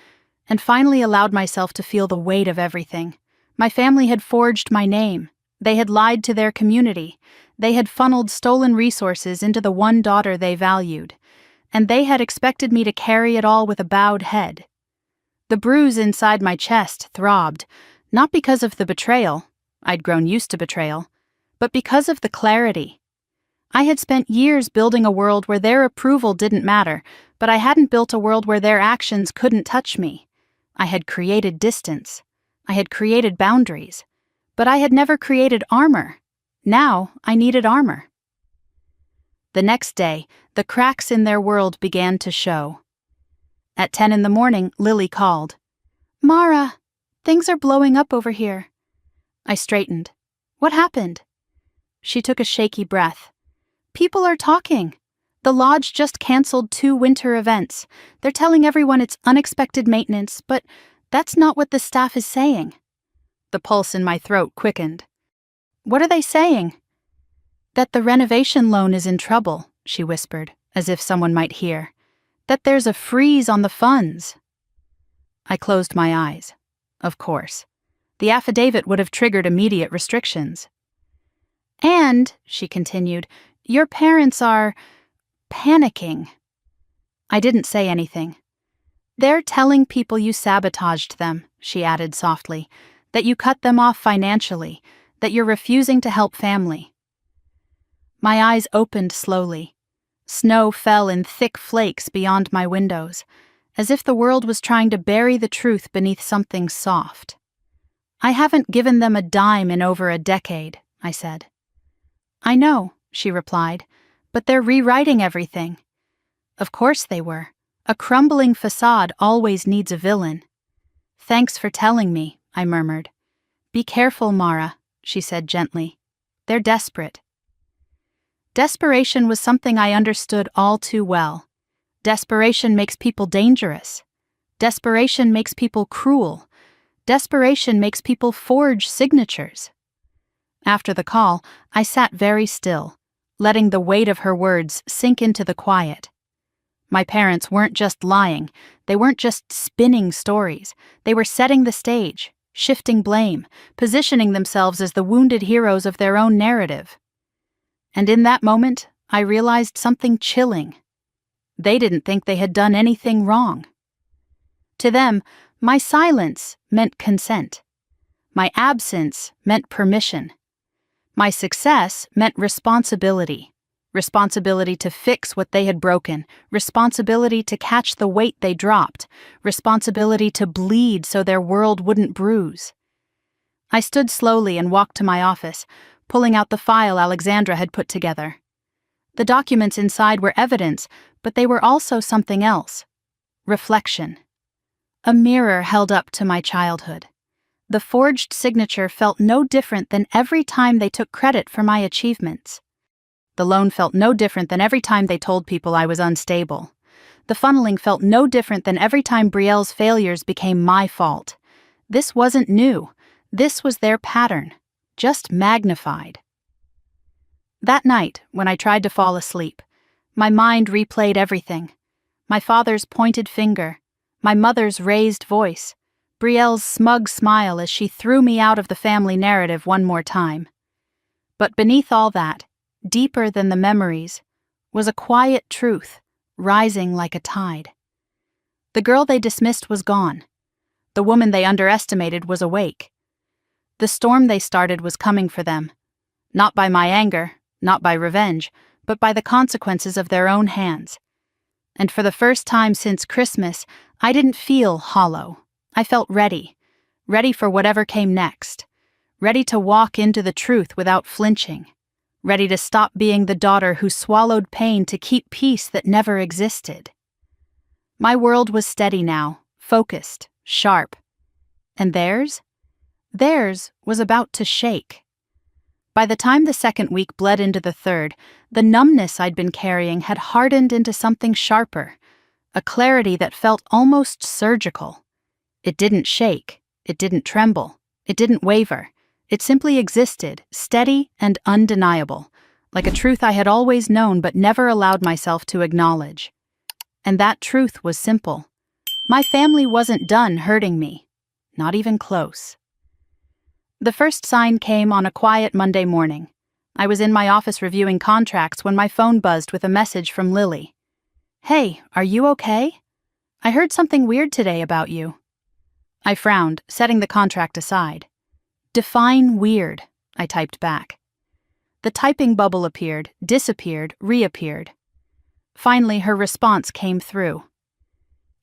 and finally allowed myself to feel the weight of everything. My family had forged my name. They had lied to their community. They had funneled stolen resources into the one daughter they valued. And they had expected me to carry it all with a bowed head. The bruise inside my chest throbbed, not because of the betrayal, I'd grown used to betrayal, but because of the clarity. I had spent years building a world where their approval didn't matter, but I hadn't built a world where their actions couldn't touch me. I had created distance. I had created boundaries. But I had never created armor. Now I needed armor. The next day, the cracks in their world began to show. At 10 in the morning, Lily called. "Mara, things are blowing up over here." I straightened. "What happened?" She took a shaky breath. "People are talking. The lodge just canceled 2 winter events. They're telling everyone it's unexpected maintenance, but that's not what the staff is saying." The pulse in my throat quickened. "What are they saying?" "That the renovation loan is in trouble," she whispered, as if someone might hear. "That there's a freeze on the funds." I closed my eyes. Of course. The affidavit would have triggered immediate restrictions. "And," she continued, "your parents are panicking." I didn't say anything. "They're telling people you sabotaged them," she added softly, "that you cut them off financially, that you're refusing to help family." My eyes opened slowly. Snow fell in thick flakes beyond my windows, as if the world was trying to bury the truth beneath something soft. "I haven't given them a dime in over a decade," I said. "I know," she replied, "but they're rewriting everything." Of course they were. A crumbling facade always needs a villain. "Thanks for telling me," I murmured. "Be careful, Mara," she said gently. "They're desperate." Desperation was something I understood all too well. Desperation makes people dangerous. Desperation makes people cruel. Desperation makes people forge signatures. After the call, I sat very still, letting the weight of her words sink into the quiet. My parents weren't just lying, they weren't just spinning stories, they were setting the stage, shifting blame, positioning themselves as the wounded heroes of their own narrative. And in that moment, I realized something chilling. They didn't think they had done anything wrong. To them, my silence meant consent. My absence meant permission. My success meant responsibility. Responsibility to fix what they had broken, responsibility to catch the weight they dropped, responsibility to bleed so their world wouldn't bruise. I stood slowly and walked to my office, pulling out the file Alexandra had put together. The documents inside were evidence, but they were also something else. Reflection. A mirror held up to my childhood. The forged signature felt no different than every time they took credit for my achievements. The loan felt no different than every time they told people I was unstable. The funneling felt no different than every time Brielle's failures became my fault. This wasn't new. This was their pattern, just magnified. That night, when I tried to fall asleep, my mind replayed everything. My father's pointed finger, my mother's raised voice, Brielle's smug smile as she threw me out of the family narrative one more time. But beneath all that, deeper than the memories, was a quiet truth, rising like a tide. The girl they dismissed was gone. The woman they underestimated was awake. The storm they started was coming for them, not by my anger, not by revenge, but by the consequences of their own hands. And for the first time since Christmas, I didn't feel hollow. I felt ready for whatever came next, ready to walk into the truth without flinching, ready to stop being the daughter who swallowed pain to keep peace that never existed. My world was steady now, focused, sharp. And theirs? Theirs was about to shake. By the time the second week bled into the third, the numbness I'd been carrying had hardened into something sharper, a clarity that felt almost surgical. It didn't shake, it didn't tremble, it didn't waver. It simply existed, steady and undeniable, like a truth I had always known but never allowed myself to acknowledge. And that truth was simple. My family wasn't done hurting me. Not even close. The first sign came on a quiet Monday morning. I was in my office reviewing contracts when my phone buzzed with a message from Lily. "Hey, are you okay? I heard something weird today about you." I frowned, setting the contract aside. "Define weird," I typed back. The typing bubble appeared, disappeared, reappeared. Finally, her response came through.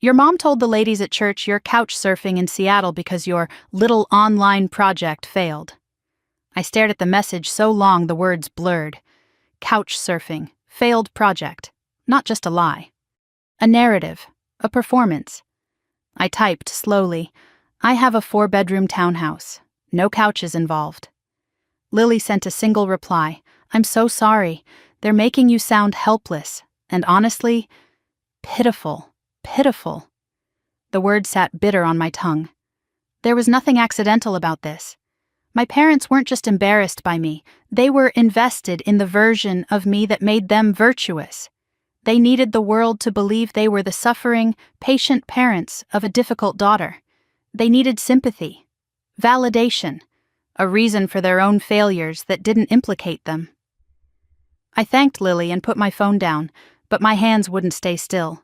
"Your mom told the ladies at church you're couch surfing in Seattle because your little online project failed." I stared at the message so long the words blurred. Couch surfing, failed project, not just a lie. A narrative, a performance. I typed slowly, "I have a 4-bedroom townhouse. No couches involved." Lily sent a single reply, "I'm so sorry. They're making you sound helpless, and honestly, pitiful, pitiful." The word sat bitter on my tongue. There was nothing accidental about this. My parents weren't just embarrassed by me, they were invested in the version of me that made them virtuous. They needed the world to believe they were the suffering, patient parents of a difficult daughter. They needed sympathy, validation, a reason for their own failures that didn't implicate them. I thanked Lily and put my phone down, but my hands wouldn't stay still.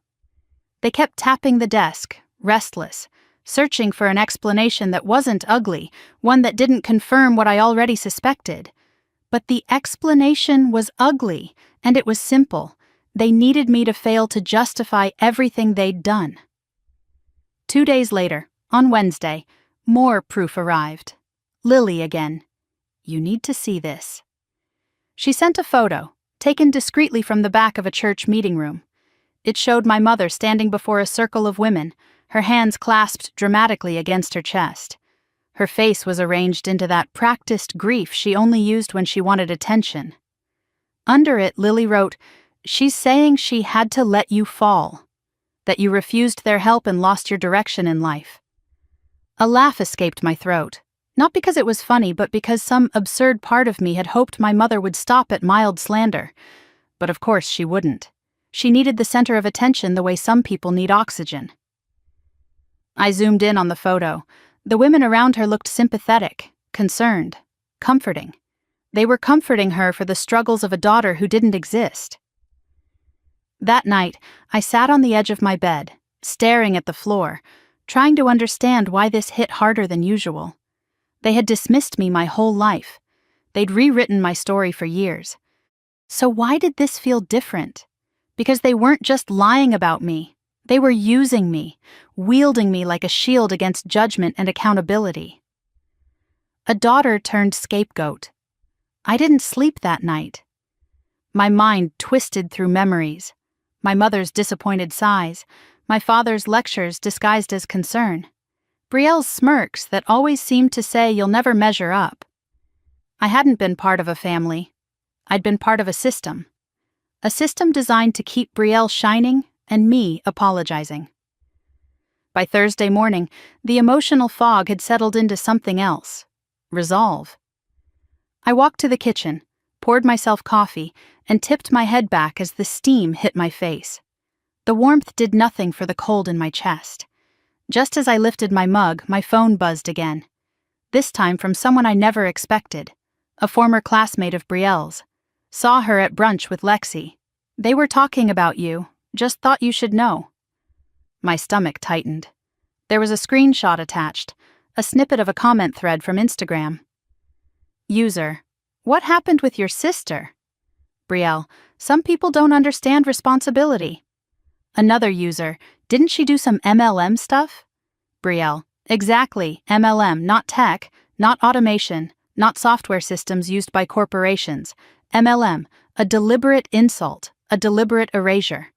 They kept tapping the desk, restless, searching for an explanation that wasn't ugly, one that didn't confirm what I already suspected. But the explanation was ugly, and it was simple. They needed me to fail to justify everything they'd done. 2 days later, on Wednesday, more proof arrived. Lily again. "You need to see this." She sent a photo, taken discreetly from the back of a church meeting room. It showed my mother standing before a circle of women, her hands clasped dramatically against her chest. Her face was arranged into that practiced grief she only used when she wanted attention. Under it, Lily wrote, "She's saying she had to let you fall, that you refused their help and lost your direction in life." A laugh escaped my throat, not because it was funny, but because some absurd part of me had hoped my mother would stop at mild slander. But of course she wouldn't. She needed the center of attention the way some people need oxygen. I zoomed in on the photo. The women around her looked sympathetic, concerned, comforting. They were comforting her for the struggles of a daughter who didn't exist. That night, I sat on the edge of my bed, staring at the floor, trying to understand why this hit harder than usual. They had dismissed me my whole life. They'd rewritten my story for years. So why did this feel different? Because they weren't just lying about me. They were using me, wielding me like a shield against judgment and accountability. A daughter turned scapegoat. I didn't sleep that night. My mind twisted through memories. My mother's disappointed sighs, my father's lectures disguised as concern, Brielle's smirks that always seemed to say you'll never measure up. I hadn't been part of a family. I'd been part of a system designed to keep Brielle shining and me apologizing. By Thursday morning, the emotional fog had settled into something else. Resolve. I walked to the kitchen, poured myself coffee, and tipped my head back as the steam hit my face. The warmth did nothing for the cold in my chest. Just as I lifted my mug, my phone buzzed again. This time from someone I never expected, a former classmate of Brielle's. Saw her at brunch with Lexi. "They were talking about you. Just thought you should know." My stomach tightened. There was a screenshot attached, a snippet of a comment thread from Instagram. User: "What happened with your sister?" Brielle: "Some people don't understand responsibility." Another user: "Didn't she do some MLM stuff?" Brielle: "Exactly, MLM, not tech, not automation, not software systems used by corporations. MLM, a deliberate insult, a deliberate erasure."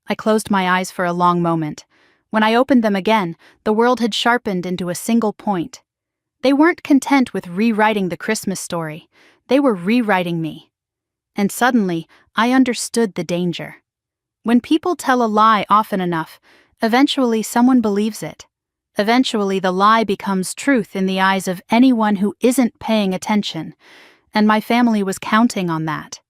I closed my eyes for a long moment. When I opened them again, the world had sharpened into a single point. They weren't content with rewriting the Christmas story. They were rewriting me. And suddenly, I understood the danger. When people tell a lie often enough, eventually someone believes it. Eventually the lie becomes truth in the eyes of anyone who isn't paying attention, and my family was counting on that.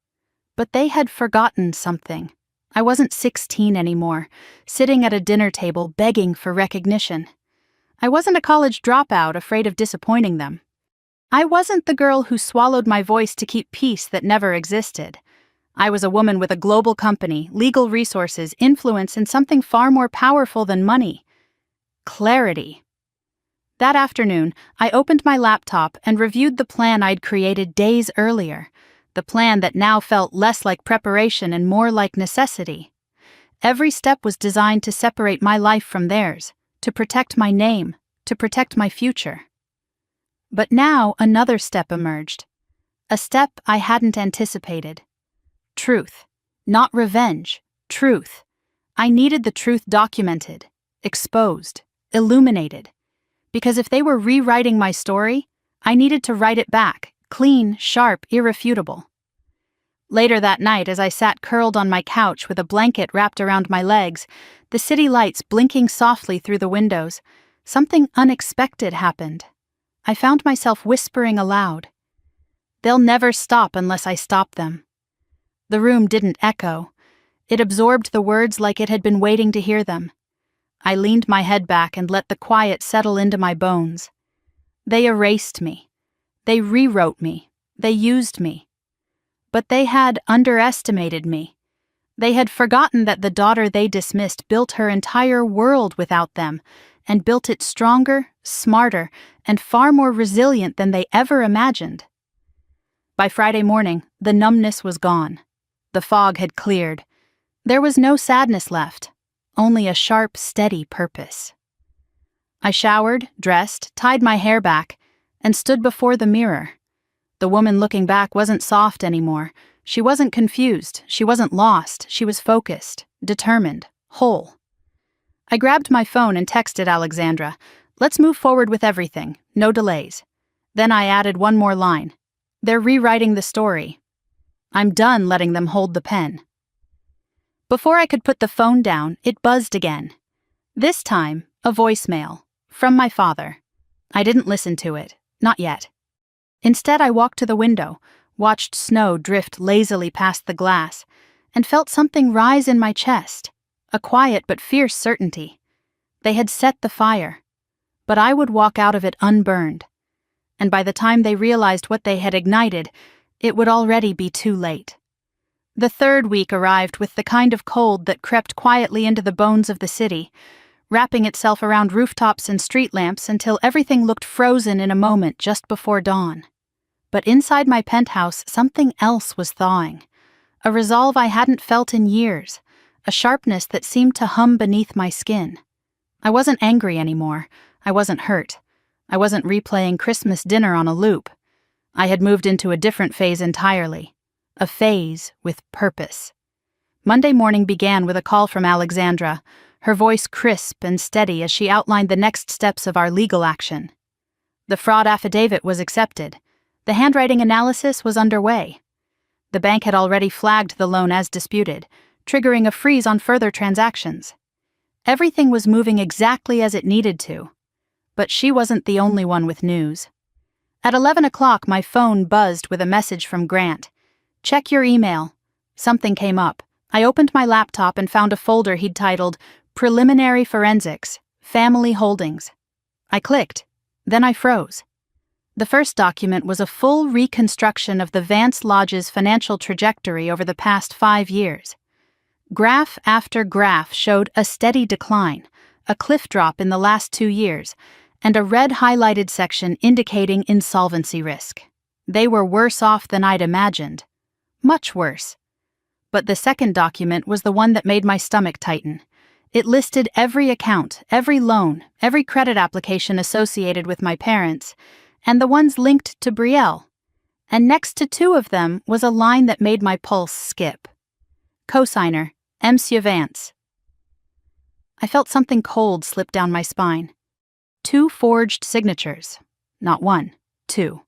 But they had forgotten something. I wasn't 16 anymore, sitting at a dinner table begging for recognition. I wasn't a college dropout afraid of disappointing them. I wasn't the girl who swallowed my voice to keep peace that never existed. I was a woman with a global company, legal resources, influence, and something far more powerful than money: clarity. That afternoon, I opened my laptop and reviewed the plan I'd created days earlier, the plan that now felt less like preparation and more like necessity. Every step was designed to separate my life from theirs, to protect my name, to protect my future. But now another step emerged, a step I hadn't anticipated. Truth. Not revenge. Truth. I needed the truth documented, exposed, illuminated. Because if they were rewriting my story, I needed to write it back, clean, sharp, irrefutable. Later that night, as I sat curled on my couch with a blanket wrapped around my legs, the city lights blinking softly through the windows, something unexpected happened. I found myself whispering aloud. They'll never stop unless I stop them. The room didn't echo. It absorbed the words like it had been waiting to hear them. I leaned my head back and let the quiet settle into my bones. They erased me. They rewrote me. They used me. But they had underestimated me. They had forgotten that the daughter they dismissed built her entire world without them, and built it stronger, smarter, and far more resilient than they ever imagined. By Friday morning, the numbness was gone. The fog had cleared. There was no sadness left, only a sharp, steady purpose. I showered, dressed, tied my hair back, and stood before the mirror. The woman looking back wasn't soft anymore. She wasn't confused. She wasn't lost. She was focused, determined, whole. I grabbed my phone and texted Alexandra, "Let's move forward with everything, no delays." Then I added one more line. "They're rewriting the story. I'm done letting them hold the pen." Before I could put the phone down, it buzzed again. This time, a voicemail, from my father. I didn't listen to it, not yet. Instead, I walked to the window, watched snow drift lazily past the glass, and felt something rise in my chest, a quiet but fierce certainty. They had set the fire, but I would walk out of it unburned. And by the time they realized what they had ignited, it would already be too late. The third week arrived with the kind of cold that crept quietly into the bones of the city, wrapping itself around rooftops and street lamps until everything looked frozen in a moment just before dawn. But inside my penthouse, something else was thawing. A resolve I hadn't felt in years, a sharpness that seemed to hum beneath my skin. I wasn't angry anymore. I wasn't hurt. I wasn't replaying Christmas dinner on a loop. I had moved into a different phase entirely. A phase with purpose. Monday morning began with a call from Alexandra, her voice crisp and steady as she outlined the next steps of our legal action. The fraud affidavit was accepted. The handwriting analysis was underway. The bank had already flagged the loan as disputed, triggering a freeze on further transactions. Everything was moving exactly as it needed to. But she wasn't the only one with news. At 11 o'clock, my phone buzzed with a message from Grant. "Check your email." Something came up. I opened my laptop and found a folder he'd titled Preliminary Forensics, Family Holdings. I clicked. Then I froze. The first document was a full reconstruction of the Vance Lodge's financial trajectory over the past 5 years. Graph after graph showed a steady decline, a cliff drop in the last 2 years, and a red highlighted section indicating insolvency risk. They were worse off than I'd imagined. Much worse. But the second document was the one that made my stomach tighten. It listed every account, every loan, every credit application associated with my parents, and the ones linked to Brielle. And next to 2 of them was a line that made my pulse skip. Cosigner, Monsieur Vance. I felt something cold slip down my spine. 2 forged signatures. Not 1, 2.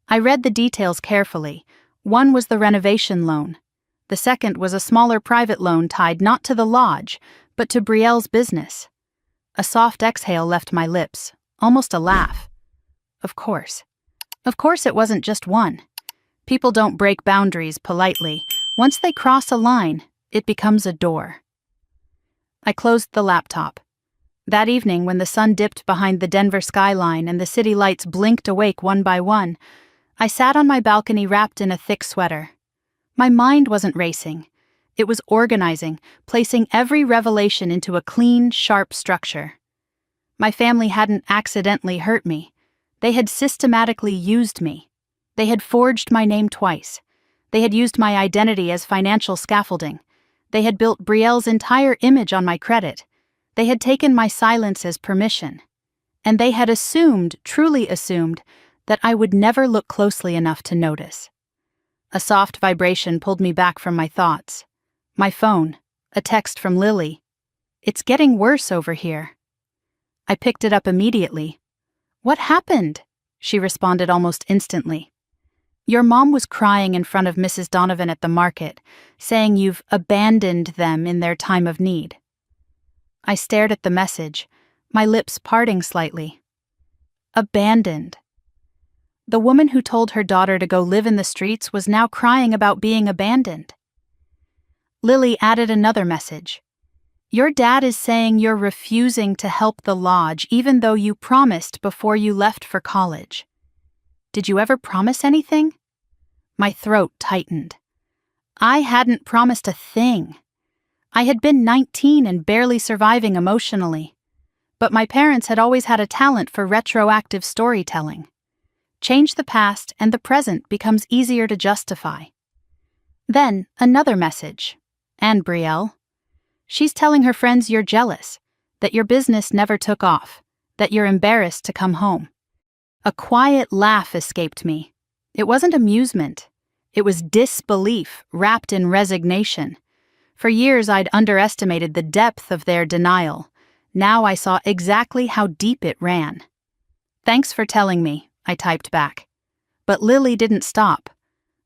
I read the details carefully. One was the renovation loan. The second was a smaller private loan tied not to the lodge, but to Brielle's business. A soft exhale left my lips, almost a laugh. Of course. Of course it wasn't just one. People don't break boundaries politely. Once they cross a line, it becomes a door. I closed the laptop. That evening, when the sun dipped behind the Denver skyline and the city lights blinked awake one by one, I sat on my balcony wrapped in a thick sweater. My mind wasn't racing. It was organizing, placing every revelation into a clean, sharp structure. My family hadn't accidentally hurt me. They had systematically used me. They had forged my name twice. They had used my identity as financial scaffolding. They had built Brielle's entire image on my credit. They had taken my silence as permission. And they had assumed, truly assumed, that I would never look closely enough to notice. A soft vibration pulled me back from my thoughts. My phone, a text from Lily. "It's getting worse over here." I picked it up immediately. "What happened?" she responded almost instantly. "Your mom was crying in front of Mrs. Donovan at the market, saying you've abandoned them in their time of need." I stared at the message, my lips parting slightly. Abandoned. The woman who told her daughter to go live in the streets was now crying about being abandoned. Lily added another message. "Your dad is saying you're refusing to help the lodge even though you promised before you left for college. Did you ever promise anything?" My throat tightened. I hadn't promised a thing. I had been 19 and barely surviving emotionally. But my parents had always had a talent for retroactive storytelling. Change the past and the present becomes easier to justify. Then, another message. "And Brielle. She's telling her friends you're jealous, that your business never took off, that you're embarrassed to come home." A quiet laugh escaped me. It wasn't amusement. It was disbelief wrapped in resignation. For years I'd underestimated the depth of their denial. Now I saw exactly how deep it ran. "Thanks for telling me," I typed back. But Lily didn't stop.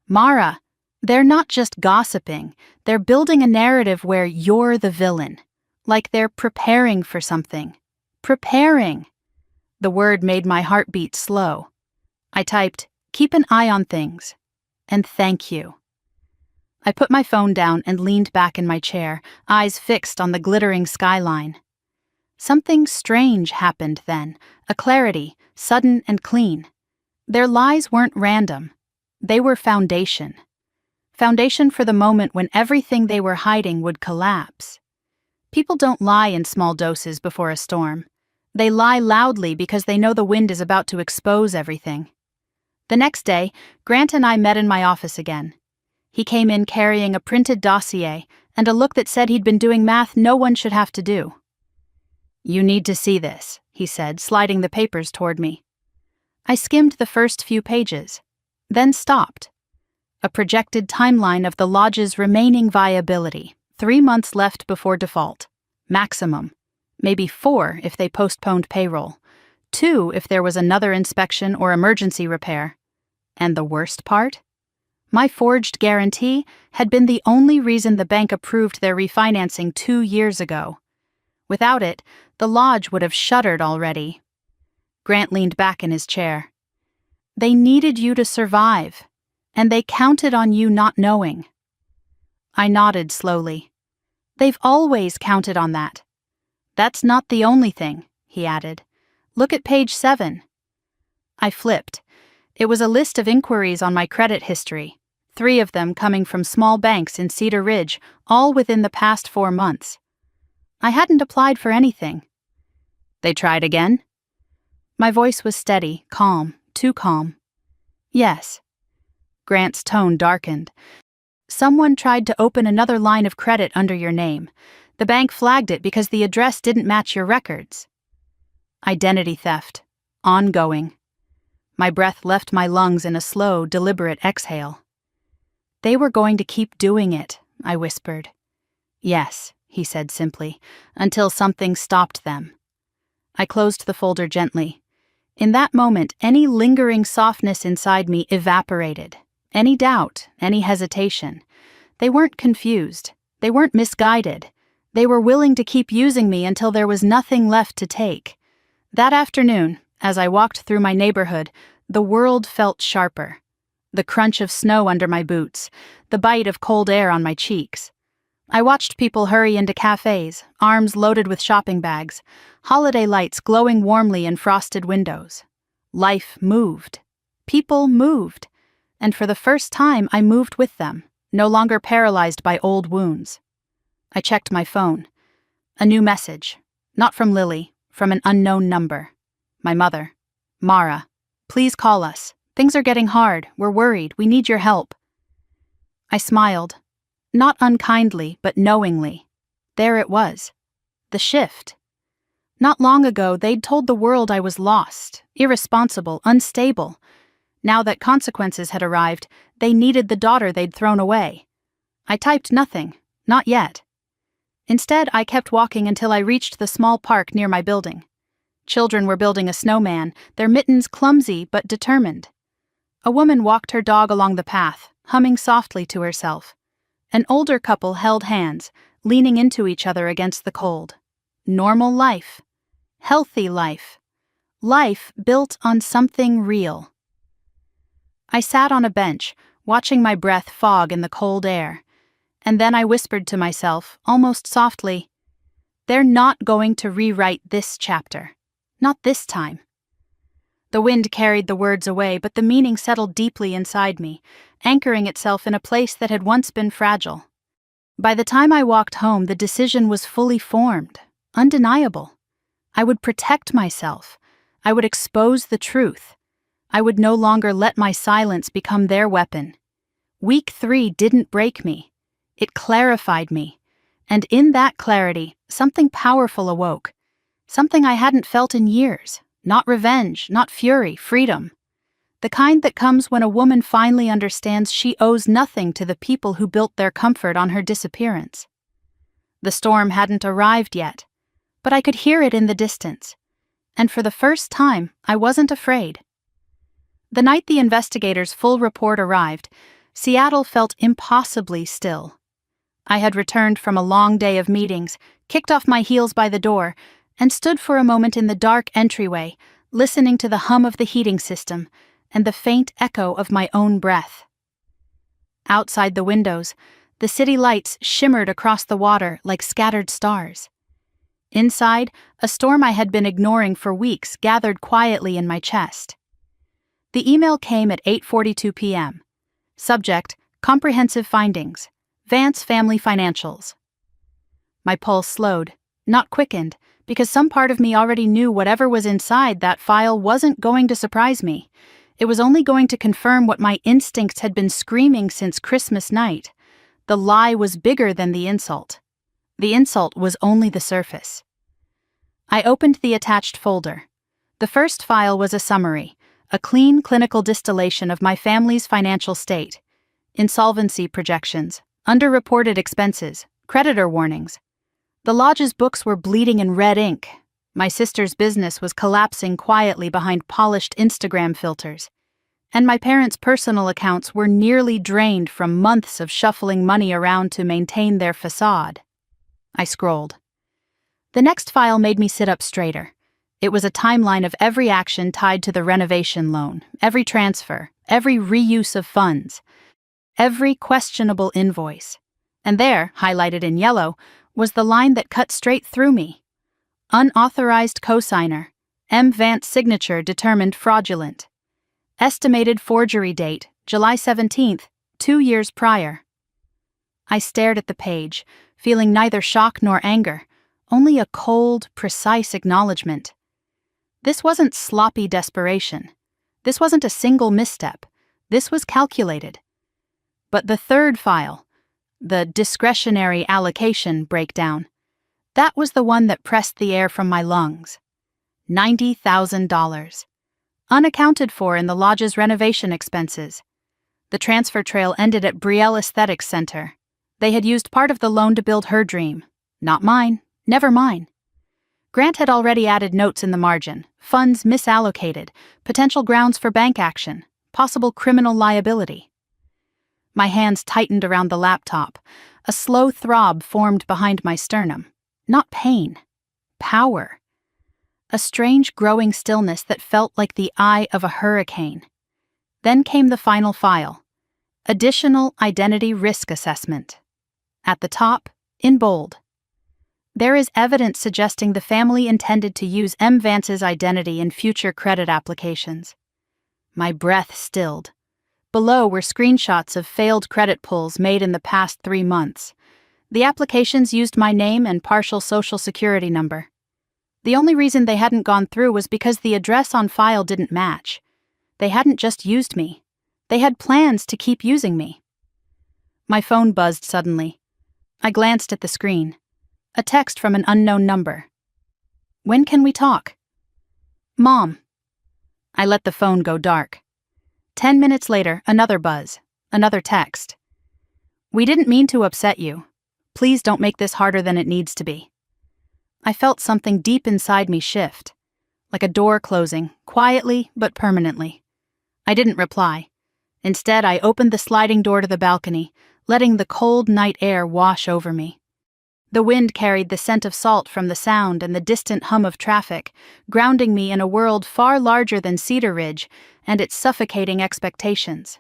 "Mara, they're not just gossiping. They're building a narrative where you're the villain. Like they're preparing for something. Preparing." The word made my heartbeat slow. I typed, "Keep an eye on things. And thank you." I put my phone down and leaned back in my chair, eyes fixed on the glittering skyline. Something strange happened then, a clarity, sudden and clean. Their lies weren't random. They were foundation. Foundation for the moment when everything they were hiding would collapse. People don't lie in small doses before a storm. They lie loudly because they know the wind is about to expose everything. The next day, Grant and I met in my office again. He came in carrying a printed dossier and a look that said he'd been doing math no one should have to do. "You need to see this," he said, sliding the papers toward me. I skimmed the first few pages, then stopped. A projected timeline of the lodge's remaining viability, 3 months left before default. Maximum. Maybe 4 if they postponed payroll. 2 if there was another inspection or emergency repair. And the worst part? My forged guarantee had been the only reason the bank approved their refinancing 2 years ago. Without it, the lodge would have shuttered already. Grant leaned back in his chair. "They needed you to survive, and they counted on you not knowing." I nodded slowly. "They've always counted on that." "That's not the only thing," he added. "Look at page 7. I flipped. It was a list of inquiries on my credit history, 3 of them coming from small banks in Cedar Ridge, all within the past 4 months. I hadn't applied for anything. "They tried again?" My voice was steady, calm, too calm. "Yes." Grant's tone darkened. "Someone tried to open another line of credit under your name. The bank flagged it because the address didn't match your records." Identity theft. Ongoing. My breath left my lungs in a slow, deliberate exhale. "They were going to keep doing it," I whispered. "Yes," he said simply, "until something stopped them." I closed the folder gently. In that moment, any lingering softness inside me evaporated. Any doubt, any hesitation. They weren't confused. They weren't misguided. They were willing to keep using me until there was nothing left to take. That afternoon, as I walked through my neighborhood, the world felt sharper. The crunch of snow under my boots, the bite of cold air on my cheeks. I watched people hurry into cafes, arms loaded with shopping bags, holiday lights glowing warmly in frosted windows. Life moved. People moved. And for the first time, I moved with them, no longer paralyzed by old wounds. I checked my phone. A new message. Not from Lily, from an unknown number. My mother. Mara. Please call us. Things are getting hard. We're worried. We need your help. I smiled. Not unkindly, but knowingly. There it was. The shift. Not long ago, they'd told the world I was lost, irresponsible, unstable. Now that consequences had arrived, they needed the daughter they'd thrown away. I typed nothing. Not yet. Instead, I kept walking until I reached the small park near my building. Children were building a snowman, their mittens clumsy but determined. A woman walked her dog along the path, humming softly to herself. An older couple held hands, leaning into each other against the cold. Normal life. Healthy life. Life built on something real. I sat on a bench, watching my breath fog in the cold air. And then I whispered to myself, almost softly, "They're not going to rewrite this chapter. Not this time." The wind carried the words away, but the meaning settled deeply inside me, anchoring itself in a place that had once been fragile. By the time I walked home, the decision was fully formed, undeniable. I would protect myself. I would expose the truth. I would no longer let my silence become their weapon. Week 3 didn't break me. It clarified me. And in that clarity, something powerful awoke. Something I hadn't felt in years. Not revenge, not fury, freedom. The kind that comes when a woman finally understands she owes nothing to the people who built their comfort on her disappearance. The storm hadn't arrived yet, but I could hear it in the distance. And for the first time, I wasn't afraid. The night the investigators' full report arrived, Seattle felt impossibly still. I had returned from a long day of meetings, kicked off my heels by the door, and stood for a moment in the dark entryway, listening to the hum of the heating system and the faint echo of my own breath. Outside the windows, the city lights shimmered across the water like scattered stars. Inside, a storm I had been ignoring for weeks gathered quietly in my chest. The email came at 8:42 p.m. Subject, Comprehensive Findings, Vance Family Financials. My pulse slowed, not quickened, because some part of me already knew whatever was inside that file wasn't going to surprise me. It was only going to confirm what my instincts had been screaming since Christmas night. The lie was bigger than the insult. The insult was only the surface. I opened the attached folder. The first file was a summary, a clean clinical distillation of my family's financial state. Insolvency projections, underreported expenses, creditor warnings. The lodge's books were bleeding in red ink. My sister's business was collapsing quietly behind polished Instagram filters. And my parents' personal accounts were nearly drained from months of shuffling money around to maintain their facade. I scrolled. The next file made me sit up straighter. It was a timeline of every action tied to the renovation loan, every transfer, every reuse of funds, every questionable invoice. And there, highlighted in yellow, was the line that cut straight through me. Unauthorized cosigner. M. Vance signature determined fraudulent. Estimated forgery date, July 17th, 2 years prior. I stared at the page, feeling neither shock nor anger, only a cold, precise acknowledgement. This wasn't sloppy desperation. This wasn't a single misstep. This was calculated. But the third file, the discretionary allocation breakdown, that was the one that pressed the air from my lungs. $90,000. Unaccounted for in the lodge's renovation expenses. The transfer trail ended at Brielle Aesthetics Center. They had used part of the loan to build her dream. Not mine. Never mine. Grant had already added notes in the margin. Funds misallocated. Potential grounds for bank action. Possible criminal liability. My hands tightened around the laptop. A slow throb formed behind my sternum. Not pain. Power. A strange growing stillness that felt like the eye of a hurricane. Then came the final file. Additional Identity Risk Assessment. At the top, in bold. There is evidence suggesting the family intended to use M. Vance's identity in future credit applications. My breath stilled. Below were screenshots of failed credit pulls made in the past 3 months. The applications used my name and partial social security number. The only reason they hadn't gone through was because the address on file didn't match. They hadn't just used me. They had plans to keep using me. My phone buzzed suddenly. I glanced at the screen. A text from an unknown number. "When can we talk?" "Mom." I let the phone go dark. 10 minutes later, another buzz. Another text. "We didn't mean to upset you. Please don't make this harder than it needs to be." I felt something deep inside me shift. Like a door closing, quietly but permanently. I didn't reply. Instead, I opened the sliding door to the balcony, letting the cold night air wash over me. The wind carried the scent of salt from the sound and the distant hum of traffic, grounding me in a world far larger than Cedar Ridge and its suffocating expectations.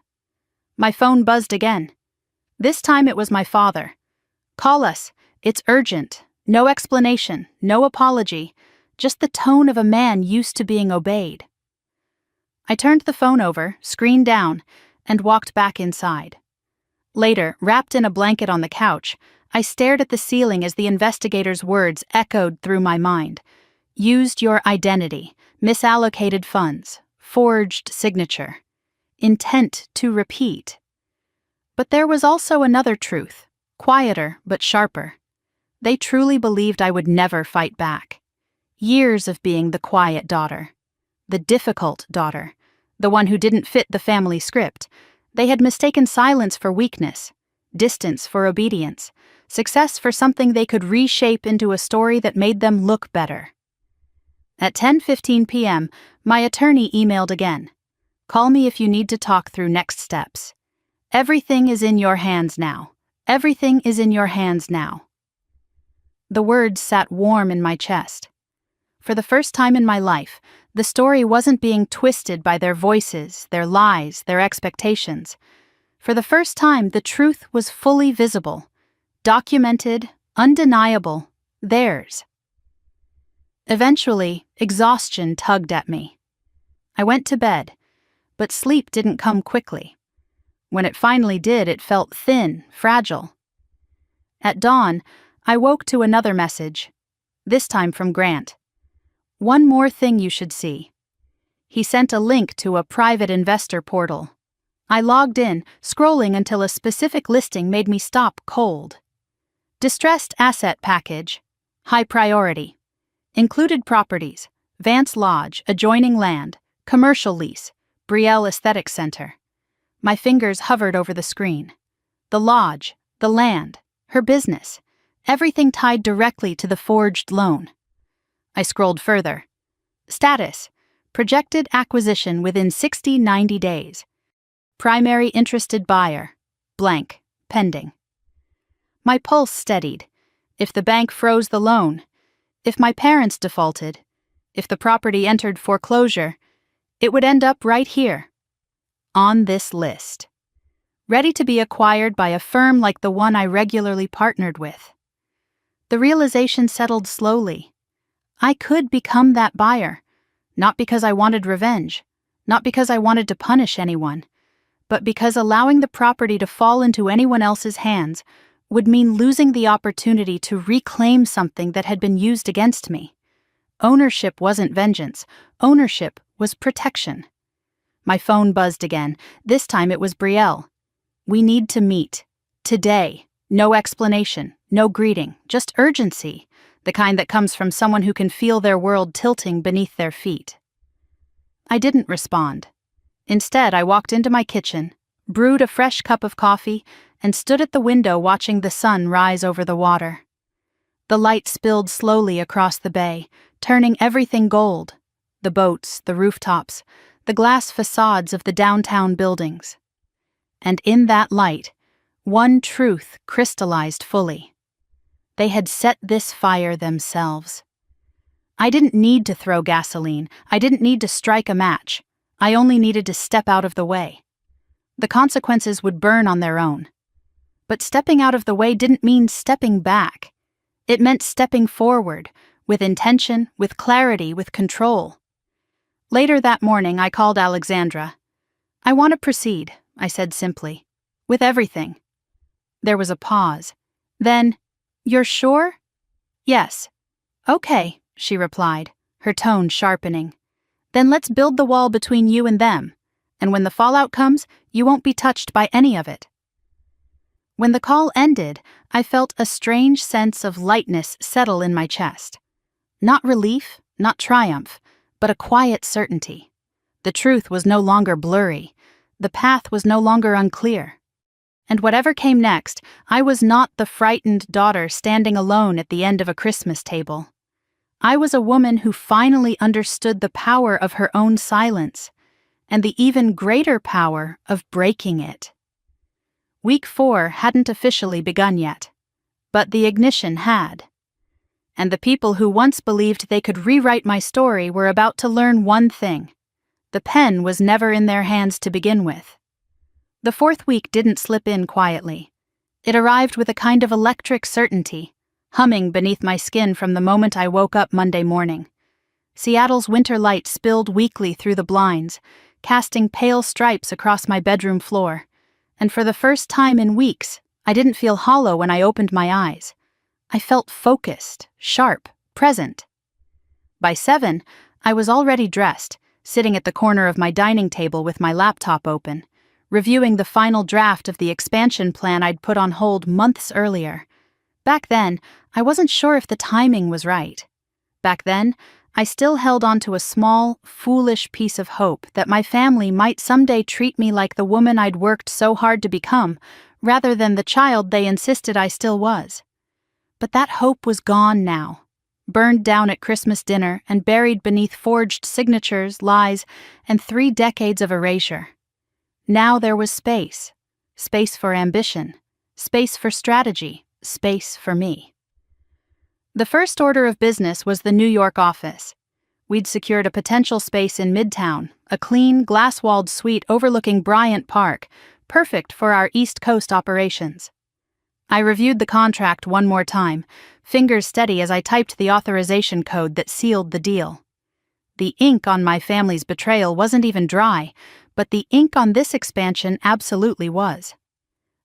My phone buzzed again. This time it was my father. "Call us. It's urgent. No explanation, no apology, just the tone of a man used to being obeyed." I turned the phone over, screen down, and walked back inside. Later, wrapped in a blanket on the couch, I stared at the ceiling as the investigator's words echoed through my mind. Used your identity, misallocated funds, forged signature, intent to repeat. But there was also another truth, quieter but sharper. They truly believed I would never fight back. Years of being the quiet daughter, the difficult daughter, the one who didn't fit the family script. They had mistaken silence for weakness, distance for obedience, success for something they could reshape into a story that made them look better. At 10:15 p.m., my attorney emailed again. "Call me if you need to talk through next steps. Everything is in your hands now. Everything is in your hands now." The words sat warm in my chest. For the first time in my life, the story wasn't being twisted by their voices, their lies, their expectations. For the first time, the truth was fully visible, documented, undeniable, theirs. Eventually, exhaustion tugged at me. I went to bed, but sleep didn't come quickly. When it finally did, it felt thin, fragile. At dawn, I woke to another message, this time from Grant. "One more thing you should see." He sent a link to a private investor portal. I logged in, scrolling until a specific listing made me stop cold. Distressed asset package, high priority. Included properties, Vance Lodge, adjoining land, commercial lease, Brielle Aesthetic Center. My fingers hovered over the screen. The lodge, the land, her business, everything tied directly to the forged loan. I scrolled further. Status: projected acquisition within 60-90 days. Primary interested buyer, blank, pending. My pulse steadied. If the bank froze the loan, if my parents defaulted, if the property entered foreclosure, it would end up right here, on this list, ready to be acquired by a firm like the one I regularly partnered with. The realization settled slowly. I could become that buyer, not because I wanted revenge, not because I wanted to punish anyone, but because allowing the property to fall into anyone else's hands would mean losing the opportunity to reclaim something that had been used against me. Ownership wasn't vengeance. Ownership was protection. My phone buzzed again. This time it was Brielle. "We need to meet. Today. No explanation, no greeting, just urgency, the kind that comes from someone who can feel their world tilting beneath their feet." I didn't respond. Instead, I walked into my kitchen, brewed a fresh cup of coffee, and stood at the window watching the sun rise over the water. The light spilled slowly across the bay, turning everything gold: the boats, the rooftops, the glass facades of the downtown buildings. And in that light, one truth crystallized fully. They had set this fire themselves. I didn't need to throw gasoline. I didn't need to strike a match. I only needed to step out of the way. The consequences would burn on their own. But stepping out of the way didn't mean stepping back. It meant stepping forward, with intention, with clarity, with control. Later that morning, I called Alexandra. "I want to proceed," I said simply, "with everything." There was a pause. Then, "You're sure?" "Yes." "Okay," she replied, her tone sharpening. "Then let's build the wall between you and them, and when the fallout comes, you won't be touched by any of it." When the call ended, I felt a strange sense of lightness settle in my chest. Not relief, not triumph, but a quiet certainty. The truth was no longer blurry. The path was no longer unclear. And whatever came next, I was not the frightened daughter standing alone at the end of a Christmas table. I was a woman who finally understood the power of her own silence, and the even greater power of breaking it. Week 4 hadn't officially begun yet, but the ignition had. And the people who once believed they could rewrite my story were about to learn one thing. The pen was never in their hands to begin with. The 4th week didn't slip in quietly. It arrived with a kind of electric certainty, humming beneath my skin from the moment I woke up Monday morning. Seattle's winter light spilled weakly through the blinds, casting pale stripes across my bedroom floor, and for the first time in weeks, I didn't feel hollow when I opened my eyes. I felt focused, sharp, present. By 7, I was already dressed, sitting at the corner of my dining table with my laptop open, reviewing the final draft of the expansion plan I'd put on hold months earlier. Back then, I wasn't sure if the timing was right. Back then, I still held on to a small, foolish piece of hope that my family might someday treat me like the woman I'd worked so hard to become, rather than the child they insisted I still was. But that hope was gone now, burned down at Christmas dinner and buried beneath forged signatures, lies, and 3 decades of erasure. Now there was space. Space for ambition. Space for strategy. Space for me. The first order of business was the New York office. We'd secured a potential space in Midtown, a clean, glass-walled suite overlooking Bryant Park, perfect for our East Coast operations. I reviewed the contract one more time, fingers steady as I typed the authorization code that sealed the deal. The ink on my family's betrayal wasn't even dry, but the ink on this expansion absolutely was.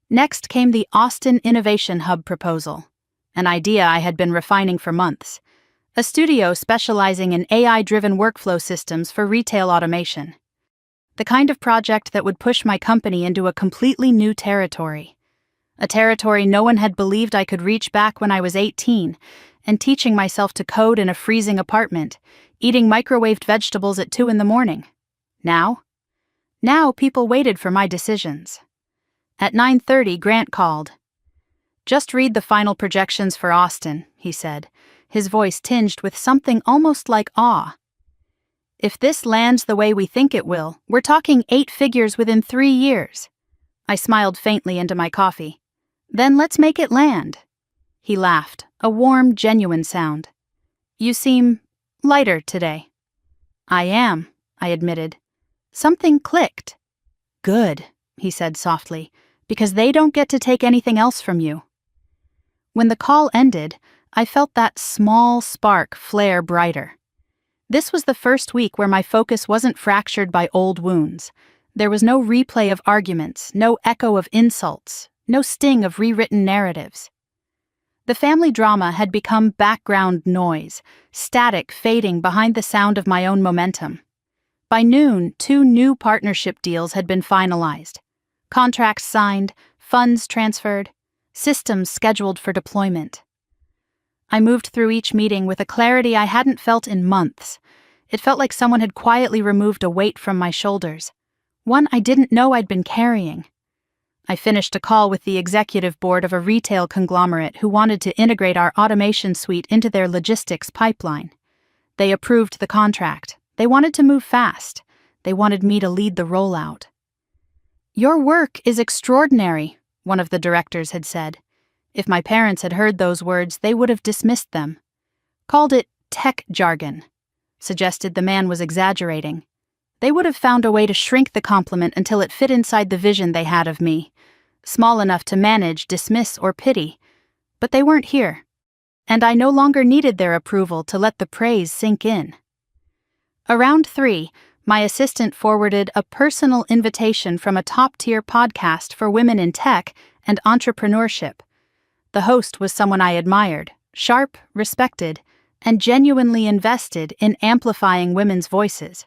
Next came the Austin Innovation Hub proposal, an idea I had been refining for months. A studio specializing in AI-driven workflow systems for retail automation. The kind of project that would push my company into a completely new territory. A territory no one had believed I could reach back when I was 18, and teaching myself to code in a freezing apartment, eating microwaved vegetables at 2 a.m. Now people waited for my decisions. At 9:30, Grant called. "Just read the final projections for Austin," he said, his voice tinged with something almost like awe. "If this lands the way we think it will, we're talking 8 figures within 3 years." I smiled faintly into my coffee. "Then let's make it land." He laughed, a warm, genuine sound. "You seem lighter today." "I am," I admitted. "Something clicked." "Good," he said softly, "because they don't get to take anything else from you." When the call ended, I felt that small spark flare brighter. This was the first week where my focus wasn't fractured by old wounds. There was no replay of arguments, no echo of insults, no sting of rewritten narratives. The family drama had become background noise, static fading behind the sound of my own momentum. By noon, 2 new partnership deals had been finalized. Contracts signed, funds transferred, systems scheduled for deployment. I moved through each meeting with a clarity I hadn't felt in months. It felt like someone had quietly removed a weight from my shoulders, one I didn't know I'd been carrying. I finished a call with the executive board of a retail conglomerate who wanted to integrate our automation suite into their logistics pipeline. They approved the contract. They wanted to move fast. They wanted me to lead the rollout. "Your work is extraordinary," one of the directors had said. If my parents had heard those words, they would have dismissed them. Called it tech jargon. Suggested the man was exaggerating. They would have found a way to shrink the compliment until it fit inside the vision they had of me, small enough to manage, dismiss, or pity. But they weren't here, and I no longer needed their approval to let the praise sink in. Around 3, my assistant forwarded a personal invitation from a top-tier podcast for women in tech and entrepreneurship. The host was someone I admired, sharp, respected, and genuinely invested in amplifying women's voices.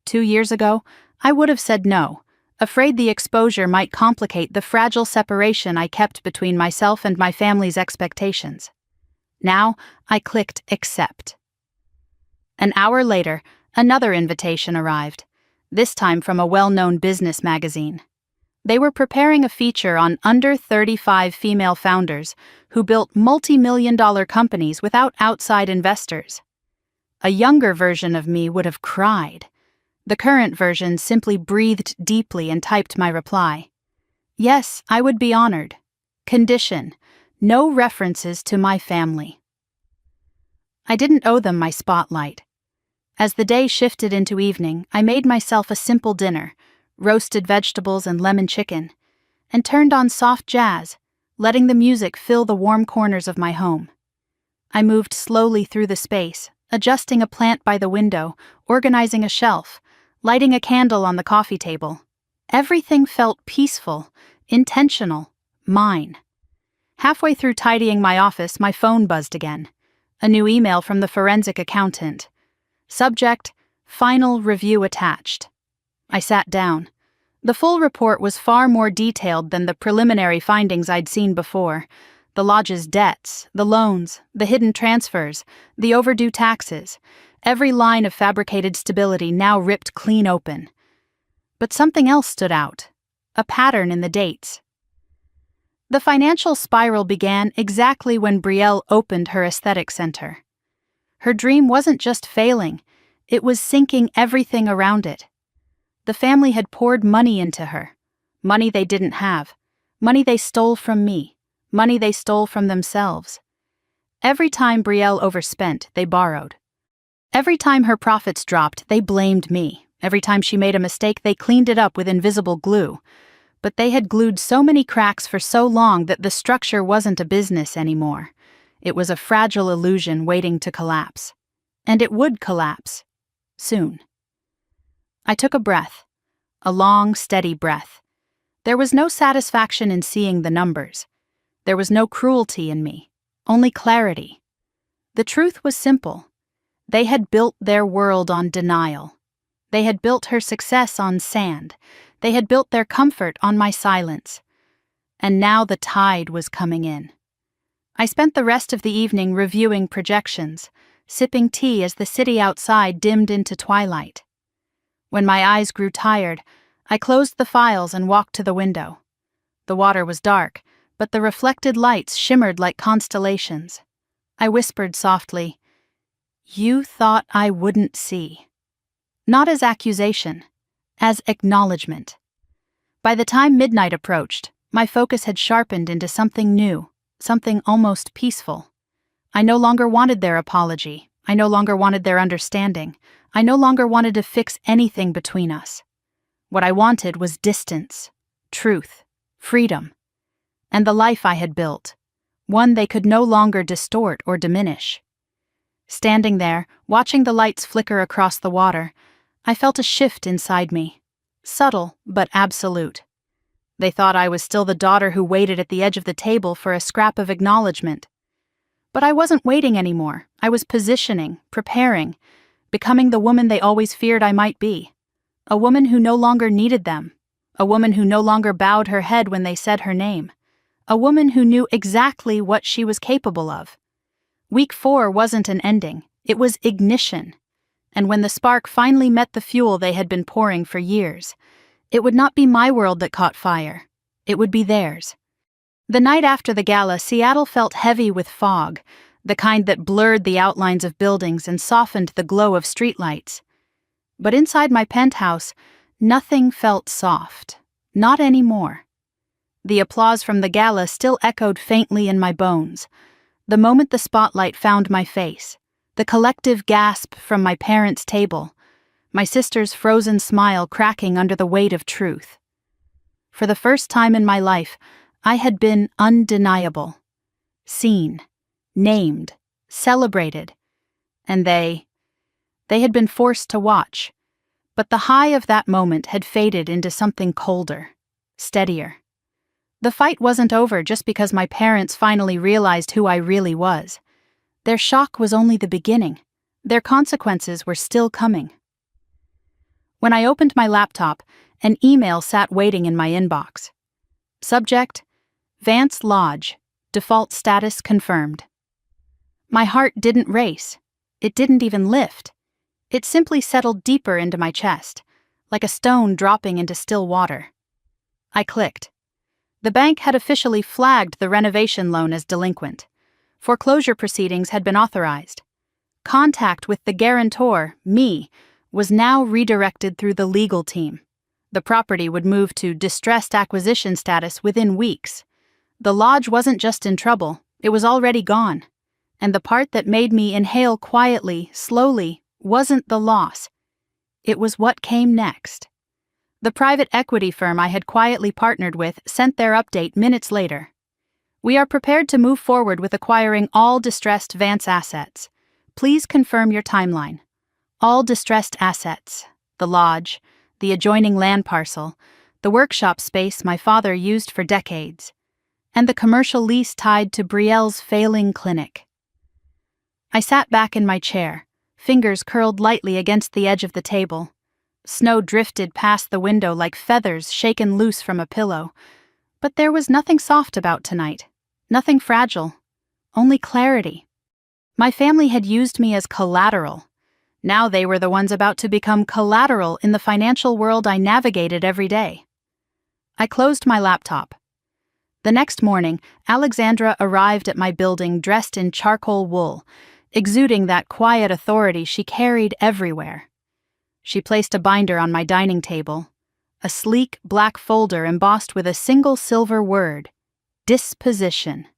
2 years ago, I would have said no, afraid the exposure might complicate the fragile separation I kept between myself and my family's expectations. Now, I clicked accept. An hour later, another invitation arrived, this time from a well-known business magazine. They were preparing a feature on under 35 female founders who built multi-million-dollar companies without outside investors. A younger version of me would have cried. The current version simply breathed deeply and typed my reply. Yes, I would be honored. Condition: no references to my family. I didn't owe them my spotlight. As the day shifted into evening, I made myself a simple dinner, roasted vegetables and lemon chicken, and turned on soft jazz, letting the music fill the warm corners of my home. I moved slowly through the space, adjusting a plant by the window, organizing a shelf, lighting a candle on the coffee table. Everything felt peaceful, intentional, mine. Halfway through tidying my office, my phone buzzed again. A new email from the forensic accountant. Subject: final review attached. I sat down. The full report was far more detailed than the preliminary findings I'd seen before. The lodge's debts, the loans, the hidden transfers, the overdue taxes, every line of fabricated stability now ripped clean open. But something else stood out, a pattern in the dates. The financial spiral began exactly when Brielle opened her aesthetic center. Her dream wasn't just failing, it was sinking everything around it. The family had poured money into her, money they didn't have, money they stole from me, money they stole from themselves. Every time Brielle overspent, they borrowed. Every time her profits dropped, they blamed me. Every time she made a mistake, they cleaned it up with invisible glue. But they had glued so many cracks for so long that the structure wasn't a business anymore. It was a fragile illusion waiting to collapse. And it would collapse. Soon. I took a breath. A long, steady breath. There was no satisfaction in seeing the numbers. There was no cruelty in me. Only clarity. The truth was simple. They had built their world on denial. They had built her success on sand. They had built their comfort on my silence. And now the tide was coming in. I spent the rest of the evening reviewing projections, sipping tea as the city outside dimmed into twilight. When my eyes grew tired, I closed the files and walked to the window. The water was dark, but the reflected lights shimmered like constellations. I whispered softly, "You thought I wouldn't see." Not as accusation, as acknowledgement. By the time midnight approached, my focus had sharpened into something new, something almost peaceful. I no longer wanted their apology. I no longer wanted their understanding. I no longer wanted to fix anything between us. What I wanted was distance, truth, freedom, and the life I had built, one they could no longer distort or diminish. Standing there, watching the lights flicker across the water, I felt a shift inside me, subtle but absolute. They thought I was still the daughter who waited at the edge of the table for a scrap of acknowledgement. But I wasn't waiting anymore. I was positioning, preparing, becoming the woman they always feared I might be. A woman who no longer needed them. A woman who no longer bowed her head when they said her name. A woman who knew exactly what she was capable of. Week 4 wasn't an ending. It was ignition. And when the spark finally met the fuel they had been pouring for years, it would not be my world that caught fire. It would be theirs. The night after the gala, Seattle felt heavy with fog, the kind that blurred the outlines of buildings and softened the glow of streetlights. But inside my penthouse, nothing felt soft. Not anymore. The applause from the gala still echoed faintly in my bones. The moment the spotlight found my face, the collective gasp from my parents' table, my sister's frozen smile cracking under the weight of truth. For the first time in my life, I had been undeniable. Seen, named, celebrated, and they had been forced to watch. But the high of that moment had faded into something colder, steadier. The fight wasn't over just because my parents finally realized who I really was. Their shock was only the beginning. Their consequences were still coming. When I opened my laptop, an email sat waiting in my inbox. Subject: Vance Lodge, default status confirmed. My heart didn't race. It didn't even lift. It simply settled deeper into my chest, like a stone dropping into still water. I clicked. The bank had officially flagged the renovation loan as delinquent. Foreclosure proceedings had been authorized. Contact with the guarantor, me, was now redirected through the legal team. The property would move to distressed acquisition status within weeks. The lodge wasn't just in trouble, it was already gone. And the part that made me inhale quietly, slowly, wasn't the loss. It was what came next. The private equity firm I had quietly partnered with sent their update minutes later. We are prepared to move forward with acquiring all distressed Vance assets. Please confirm your timeline. All distressed assets, the lodge, the adjoining land parcel, the workshop space my father used for decades, and the commercial lease tied to Brielle's failing clinic. I sat back in my chair, fingers curled lightly against the edge of the table. Snow drifted past the window like feathers shaken loose from a pillow. But there was nothing soft about tonight, nothing fragile, only clarity. My family had used me as collateral. Now they were the ones about to become collateral in the financial world I navigated every day. I closed my laptop. The next morning, Alexandra arrived at my building dressed in charcoal wool, exuding that quiet authority she carried everywhere. She placed a binder on my dining table, a sleek black folder embossed with a single silver word: disposition.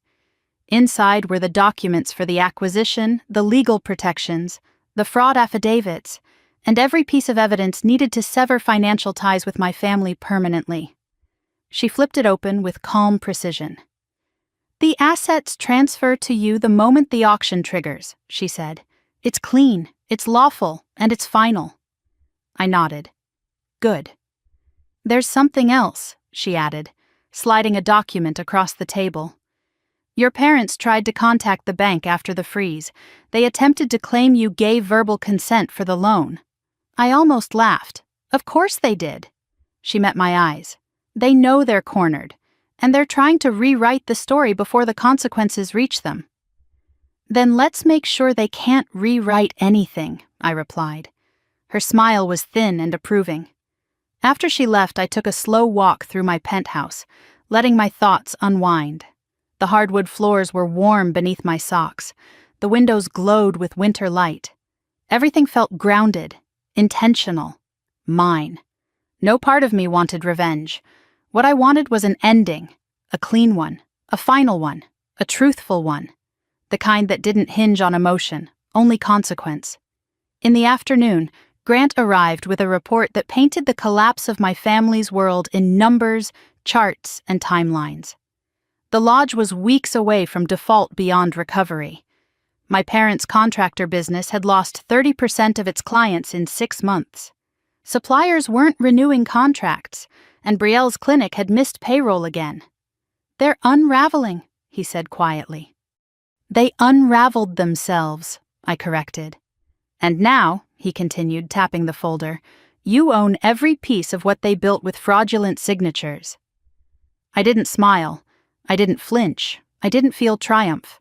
Inside were the documents for the acquisition, the legal protections, the fraud affidavits, and every piece of evidence needed to sever financial ties with my family permanently. She flipped it open with calm precision. "The assets transfer to you the moment the auction triggers," she said. "It's clean, it's lawful, and it's final." I nodded. "Good." "There's something else," she added, sliding a document across the table. "Your parents tried to contact the bank after the freeze. They attempted to claim you gave verbal consent for the loan." I almost laughed. "Of course they did." She met my eyes. "They know they're cornered, and they're trying to rewrite the story before the consequences reach them." "Then let's make sure they can't rewrite anything," I replied. Her smile was thin and approving. After she left, I took a slow walk through my penthouse, letting my thoughts unwind. The hardwood floors were warm beneath my socks. The windows glowed with winter light. Everything felt grounded, intentional, mine. No part of me wanted revenge. What I wanted was an ending, a clean one, a final one, a truthful one. The kind that didn't hinge on emotion, only consequence. In the afternoon, Grant arrived with a report that painted the collapse of my family's world in numbers, charts, and timelines. The lodge was weeks away from default beyond recovery. My parents' contractor business had lost 30% of its clients in 6 months. Suppliers weren't renewing contracts, and Brielle's clinic had missed payroll again. "They're unraveling," he said quietly. "They unraveled themselves," I corrected. "And now," he continued, tapping the folder, "you own every piece of what they built with fraudulent signatures." I didn't smile. I didn't flinch. I didn't feel triumph.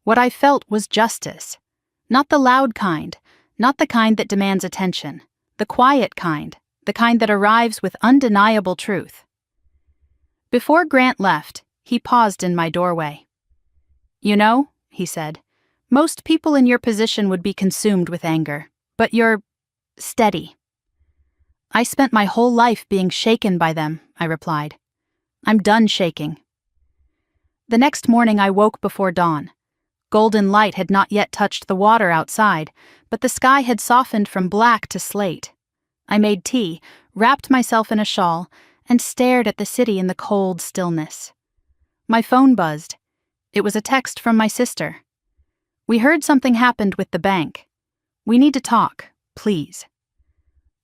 What I felt was justice. Not the loud kind, not the kind that demands attention. The quiet kind, the kind that arrives with undeniable truth. Before Grant left, he paused in my doorway. "You know," he said, "most people in your position would be consumed with anger, but you're steady." I spent my whole life being shaken by them, I replied. I'm done shaking. The next morning I woke before dawn. Golden light had not yet touched the water outside, but the sky had softened from black to slate. I made tea, wrapped myself in a shawl, and stared at the city in the cold stillness. My phone buzzed. It was a text from my sister. We heard something happened with the bank. We need to talk, please.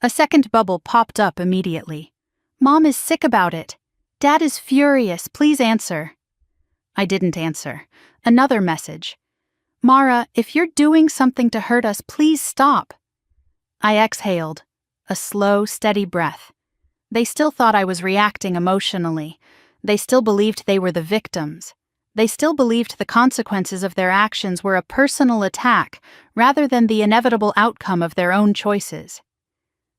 A second bubble popped up immediately. Mom is sick about it. Dad is furious, please answer. I didn't answer. Another message. Mara, if you're doing something to hurt us, please stop. I exhaled. A slow, steady breath. They still thought I was reacting emotionally. They still believed they were the victims. They still believed the consequences of their actions were a personal attack rather than the inevitable outcome of their own choices.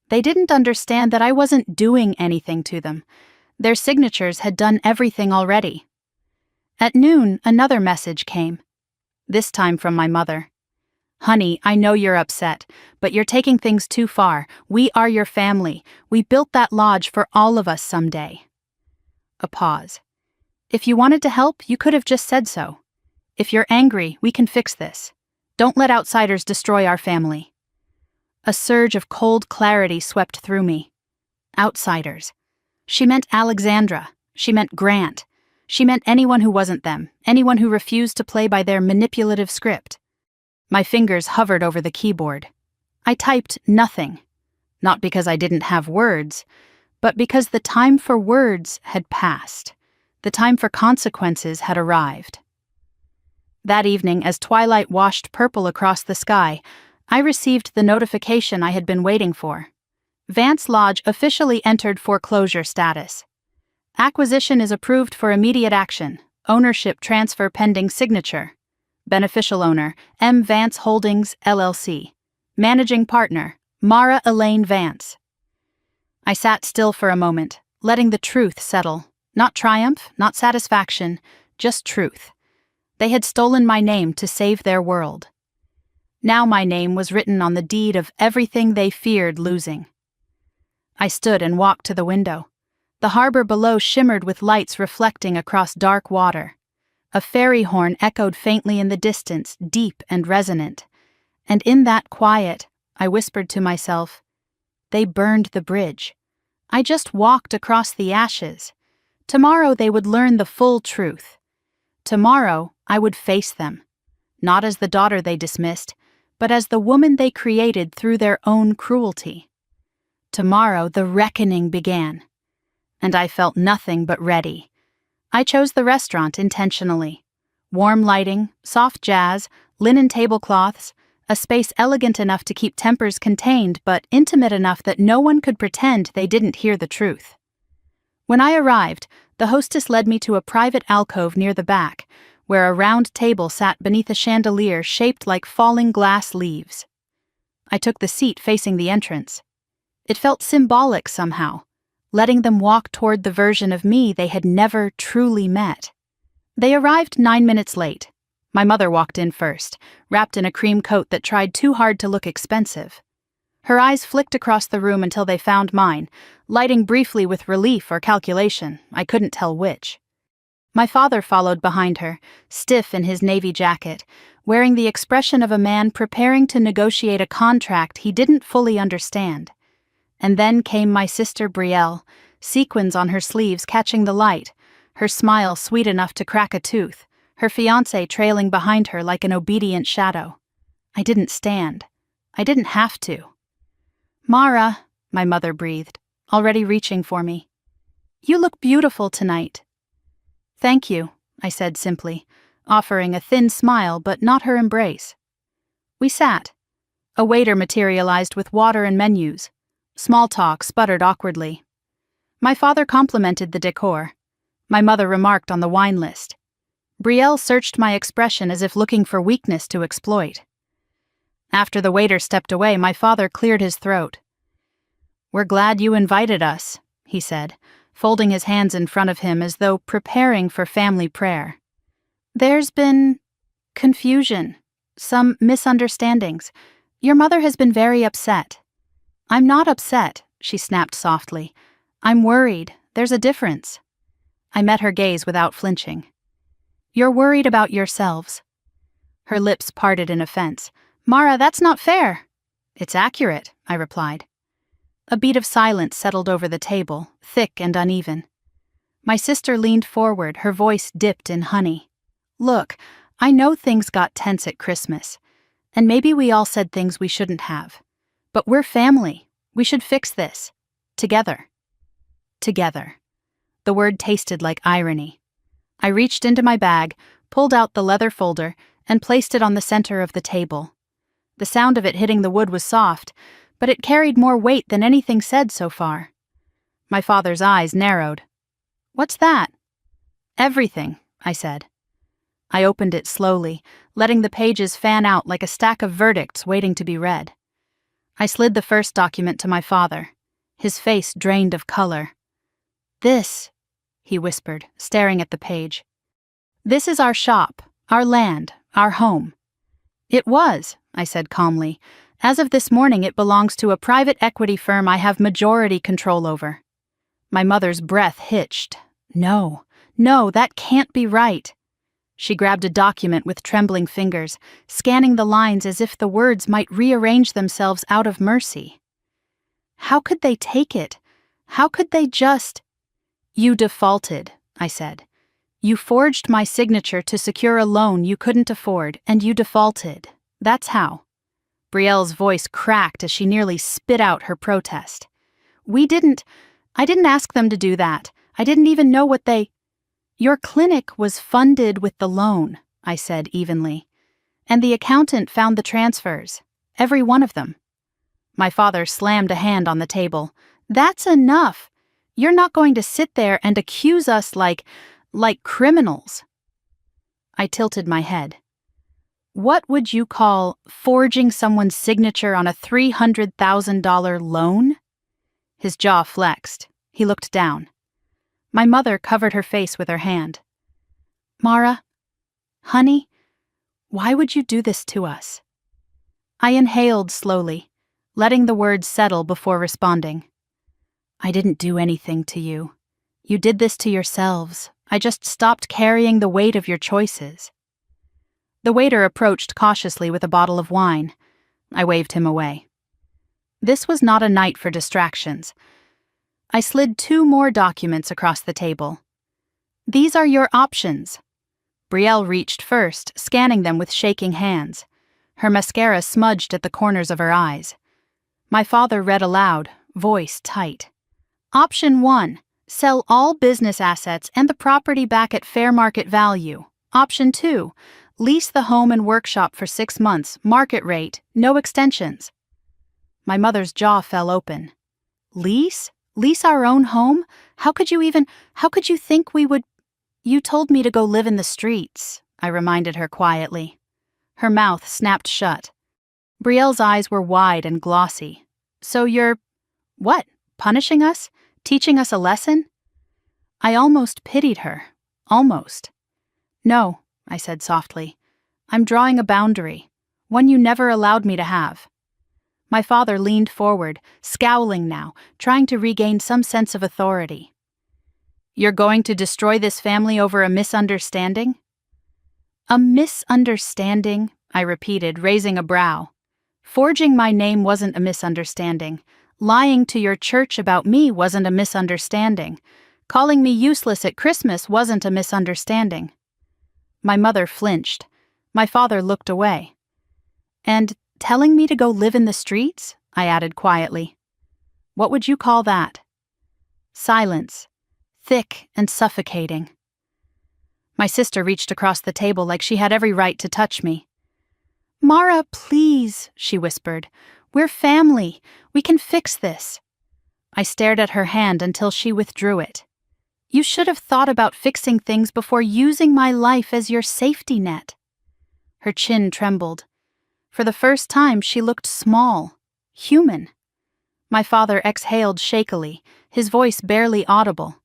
They didn't understand that I wasn't doing anything to them. Their signatures had done everything already. At noon, another message came. This time from my mother. Honey, I know you're upset, but you're taking things too far. We are your family. We built that lodge for all of us someday. A pause. If you wanted to help, you could have just said so. If you're angry, we can fix this. Don't let outsiders destroy our family. A surge of cold clarity swept through me. Outsiders. She meant Alexandra. She meant Grant. She meant anyone who wasn't them, anyone who refused to play by their manipulative script. My fingers hovered over the keyboard. I typed nothing. Not because I didn't have words, but because the time for words had passed. The time for consequences had arrived. That evening, as twilight washed purple across the sky, I received the notification I had been waiting for. Vance Lodge officially entered foreclosure status. Acquisition is approved for immediate action. Ownership transfer pending signature. Beneficial owner, M. Vance Holdings, LLC. Managing partner, Mara Elaine Vance. I sat still for a moment, letting the truth settle. Not triumph, not satisfaction, just truth. They had stolen my name to save their world. Now my name was written on the deed of everything they feared losing. I stood and walked to the window. The harbor below shimmered with lights reflecting across dark water. A ferry horn echoed faintly in the distance, deep and resonant. And in that quiet, I whispered to myself, they burned the bridge. I just walked across the ashes. Tomorrow they would learn the full truth. Tomorrow I would face them, not as the daughter they dismissed, but as the woman they created through their own cruelty. Tomorrow the reckoning began. And I felt nothing but ready. I chose the restaurant intentionally. Warm lighting, soft jazz, linen tablecloths, a space elegant enough to keep tempers contained but intimate enough that no one could pretend they didn't hear the truth. When I arrived, the hostess led me to a private alcove near the back, where a round table sat beneath a chandelier shaped like falling glass leaves. I took the seat facing the entrance. It felt symbolic somehow, letting them walk toward the version of me they had never truly met. They arrived 9 minutes late. My mother walked in first, wrapped in a cream coat that tried too hard to look expensive. Her eyes flicked across the room until they found mine, lighting briefly with relief or calculation, I couldn't tell which. My father followed behind her, stiff in his navy jacket, wearing the expression of a man preparing to negotiate a contract he didn't fully understand. And then came my sister Brielle, sequins on her sleeves catching the light, her smile sweet enough to crack a tooth, her fiancé trailing behind her like an obedient shadow. I didn't stand. I didn't have to. Mara, my mother breathed, already reaching for me. You look beautiful tonight. Thank you, I said simply, offering a thin smile but not her embrace. We sat. A waiter materialized with water and menus. Small talk sputtered awkwardly. My father complimented the decor. My mother remarked on the wine list. Brielle searched my expression as if looking for weakness to exploit. After the waiter stepped away, my father cleared his throat. We're glad you invited us, he said, folding his hands in front of him as though preparing for family prayer. There's been confusion, some misunderstandings. Your mother has been very upset. I'm not upset, she snapped softly. "I'm worried. There's a difference." I met her gaze without flinching. "You're worried about yourselves." Her lips parted in offense. "Mara, that's not fair." "It's accurate," I replied. A beat of silence settled over the table, thick and uneven. My sister leaned forward, her voice dipped in honey. "Look, I know things got tense at Christmas, and maybe we all said things we shouldn't have. But we're family. We should fix this. Together." Together. The word tasted like irony. I reached into my bag, pulled out the leather folder, and placed it on the center of the table. The sound of it hitting the wood was soft, but it carried more weight than anything said so far. My father's eyes narrowed. "What's that?" "Everything," I said. I opened it slowly, letting the pages fan out like a stack of verdicts waiting to be read. I slid the first document to my father. His face drained of color. "This," he whispered, staring at the page. "This is our shop, our land, our home." "It was," I said calmly. "As of this morning, it belongs to a private equity firm I have majority control over." My mother's breath hitched. No, that can't be right. She grabbed a document with trembling fingers, scanning the lines as if the words might rearrange themselves out of mercy. How could they take it? How could they just— "You defaulted," I said. "You forged my signature to secure a loan you couldn't afford, and you defaulted. That's how." Brielle's voice cracked as she nearly spit out her protest. I didn't ask them to do that. I didn't even know what they— "Your clinic was funded with the loan," I said evenly. "And the accountant found the transfers. Every one of them." My father slammed a hand on the table. "That's enough. You're not going to sit there and accuse us like criminals." I tilted my head. "What would you call forging someone's signature on a $300,000 loan?" His jaw flexed. He looked down. My mother covered her face with her hand. "Mara, honey, why would you do this to us?" I inhaled slowly, letting the words settle before responding. "I didn't do anything to you. You did this to yourselves. I just stopped carrying the weight of your choices." The waiter approached cautiously with a bottle of wine. I waved him away. This was not a night for distractions. I slid 2 more documents across the table. "These are your options." Brielle reached first, scanning them with shaking hands. Her mascara smudged at the corners of her eyes. My father read aloud, voice tight. "Option 1. Sell all business assets and the property back at fair market value. Option 2. Lease the home and workshop for 6 months, market rate, no extensions." My mother's jaw fell open. "Lease? Lease our own home? How could you think we would— "You told me to go live in the streets," I reminded her quietly. Her mouth snapped shut. Brielle's eyes were wide and glossy. "So you're— what, punishing us? Teaching us a lesson?" I almost pitied her. Almost. "No," I said softly. "I'm drawing a boundary, one you never allowed me to have." My father leaned forward, scowling now, trying to regain some sense of authority. "You're going to destroy this family over a misunderstanding?" "A misunderstanding," I repeated, raising a brow. "Forging my name wasn't a misunderstanding. Lying to your church about me wasn't a misunderstanding. Calling me useless at Christmas wasn't a misunderstanding." My mother flinched. My father looked away. "And telling me to go live in the streets?" I added quietly. "What would you call that?" Silence, thick and suffocating. My sister reached across the table like she had every right to touch me. "Mara, please," she whispered. "We're family. We can fix this." I stared at her hand until she withdrew it. "You should have thought about fixing things before using my life as your safety net." Her chin trembled. For the first time, she looked small, human. My father exhaled shakily, his voice barely audible.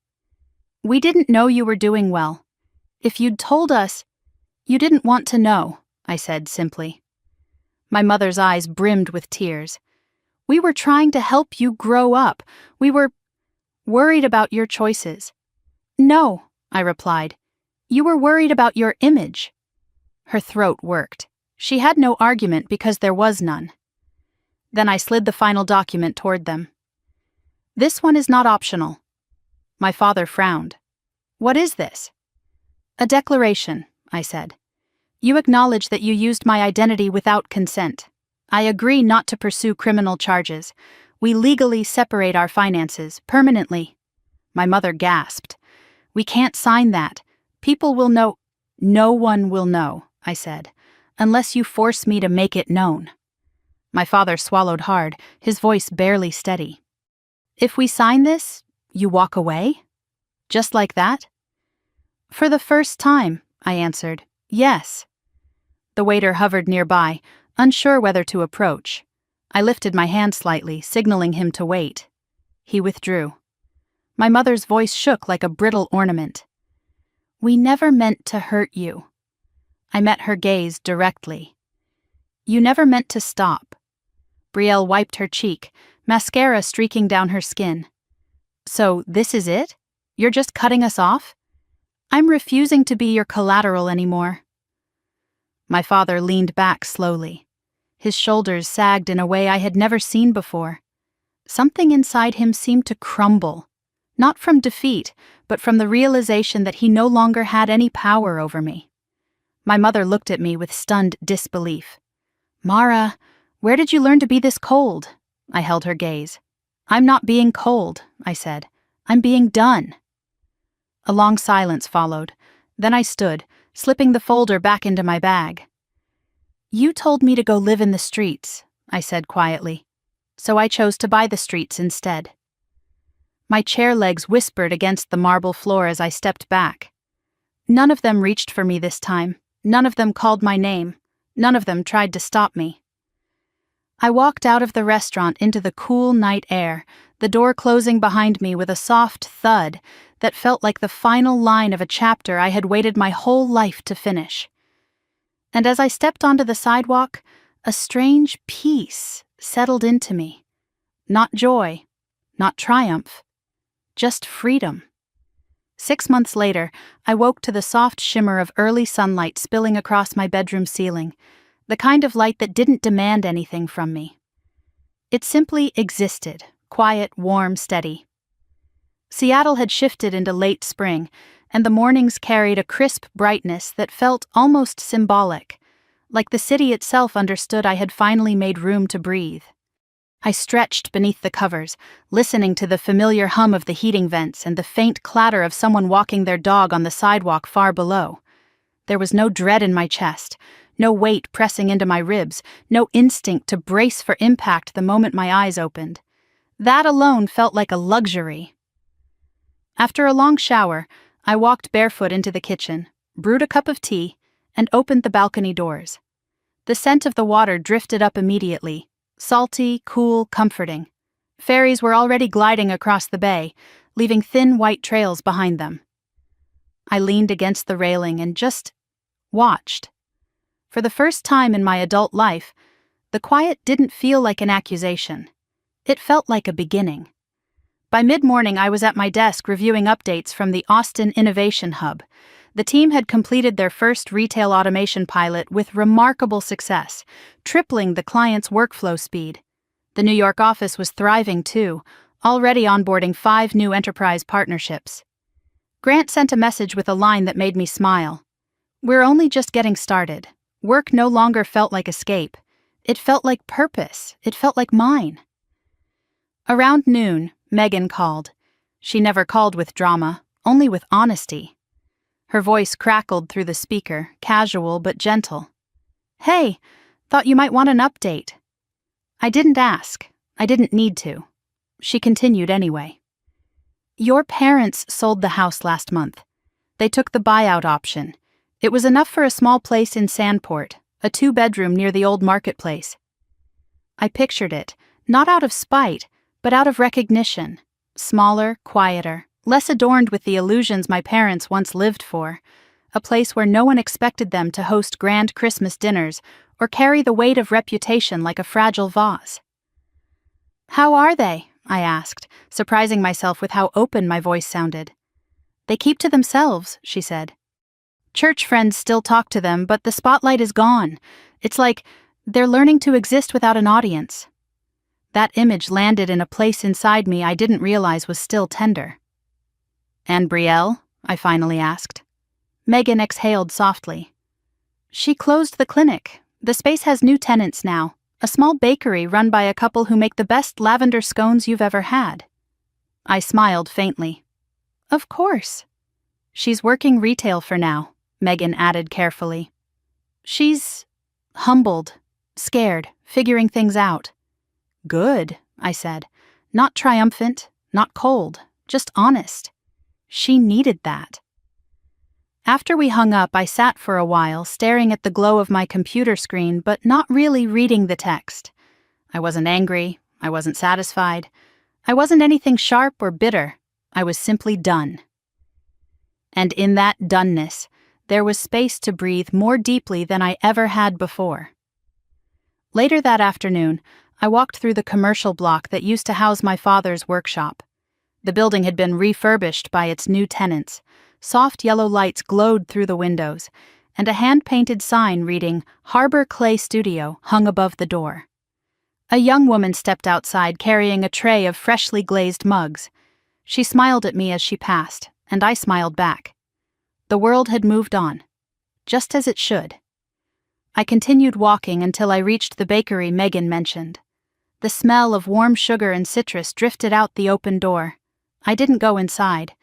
"We didn't know you were doing well. If you'd told us—" "You didn't want to know," I said simply. My mother's eyes brimmed with tears. We were trying to help you grow up. We were worried about your choices." "No," I replied. "You were worried about your image." Her throat worked. She had no argument because there was none. Then I slid the final document toward them. "This one is not optional." My father frowned. "What is this?" "A declaration," I said. "You acknowledge that you used my identity without consent. I agree not to pursue criminal charges. We legally separate our finances, permanently." My mother gasped. "We can't sign that. People will know." "No one will know," I said, "unless you force me to make it known." My father swallowed hard, his voice barely steady. "If we sign this, you walk away? Just like that?" "For the first time," I answered, "yes." The waiter hovered nearby, unsure whether to approach. I lifted my hand slightly, signaling him to wait. He withdrew. My mother's voice shook like a brittle ornament. "We never meant to hurt you." I met her gaze directly. "You never meant to stop." Brielle wiped her cheek, mascara streaking down her skin. "So this is it? You're just cutting us off?" "I'm refusing to be your collateral anymore." My father leaned back slowly. His shoulders sagged in a way I had never seen before. Something inside him seemed to crumble, not from defeat, but from the realization that he no longer had any power over me. My mother looked at me with stunned disbelief. "Mara, where did you learn to be this cold?" I held her gaze. "I'm not being cold," I said. "I'm being done." A long silence followed. Then I stood, slipping the folder back into my bag. "You told me to go live in the streets," I said quietly. "So I chose to buy the streets instead." My chair legs whispered against the marble floor as I stepped back. None of them reached for me this time. None of them called my name. None of them tried to stop me. I walked out of the restaurant into the cool night air, the door closing behind me with a soft thud that felt like the final line of a chapter I had waited my whole life to finish. And as I stepped onto the sidewalk, a strange peace settled into me. Not joy, not triumph, just freedom. 6 months later, I woke to the soft shimmer of early sunlight spilling across my bedroom ceiling, the kind of light that didn't demand anything from me. It simply existed, quiet, warm, steady. Seattle had shifted into late spring, and the mornings carried a crisp brightness that felt almost symbolic, like the city itself understood I had finally made room to breathe. I stretched beneath the covers, listening to the familiar hum of the heating vents and the faint clatter of someone walking their dog on the sidewalk far below. There was no dread in my chest, no weight pressing into my ribs, no instinct to brace for impact the moment my eyes opened. That alone felt like a luxury. After a long shower, I walked barefoot into the kitchen, brewed a cup of tea, and opened the balcony doors. The scent of the water drifted up immediately, salty, cool, comforting. Ferries were already gliding across the bay, leaving thin white trails behind them. I leaned against the railing and just watched. For the first time in my adult life, the quiet didn't feel like an accusation. It felt like a beginning. By mid-morning, I was at my desk reviewing updates from the Austin Innovation Hub. The team had completed their first retail automation pilot with remarkable success, tripling the client's workflow speed. The New York office was thriving too, already onboarding 5 new enterprise partnerships. Grant sent a message with a line that made me smile. "We're only just getting started." Work no longer felt like escape. It felt like purpose. It felt like mine. Around noon, Megan called. She never called with drama, only with honesty. Her voice crackled through the speaker, casual but gentle. "Hey, thought you might want an update." I didn't ask. I didn't need to. She continued anyway. "Your parents sold the house last month. They took the buyout option. It was enough for a small place in Sandport, a 2-bedroom near the old marketplace." I pictured it, not out of spite, but out of recognition. Smaller, quieter, less adorned with the illusions my parents once lived for. A place where no one expected them to host grand Christmas dinners or carry the weight of reputation like a fragile vase. How are they? I asked, surprising myself with how open my voice sounded. They keep to themselves, she said. Church friends still talk to them, but the spotlight is gone. It's like they're learning to exist without an audience. That image landed in a place inside me I didn't realize was still tender. And Brielle? I finally asked. Megan exhaled softly. She closed the clinic. The space has new tenants now, a small bakery run by a couple who make the best lavender scones you've ever had. I smiled faintly. Of course. She's working retail for now, Megan added carefully. She's humbled, scared, figuring things out. Good, I said. Not triumphant, not cold, just honest. She needed that. After we hung up, I sat for a while, staring at the glow of my computer screen, but not really reading the text. I wasn't angry. I wasn't satisfied. I wasn't anything sharp or bitter. I was simply done. And in that doneness, there was space to breathe more deeply than I ever had before. Later that afternoon, I walked through the commercial block that used to house my father's workshop. The building had been refurbished by its new tenants. Soft yellow lights glowed through the windows, and a hand-painted sign reading Harbor Clay Studio hung above the door. A young woman stepped outside carrying a tray of freshly glazed mugs. She smiled at me as she passed, and I smiled back. The world had moved on, just as it should. I continued walking until I reached the bakery Megan mentioned. The smell of warm sugar and citrus drifted out the open door. I didn't go inside.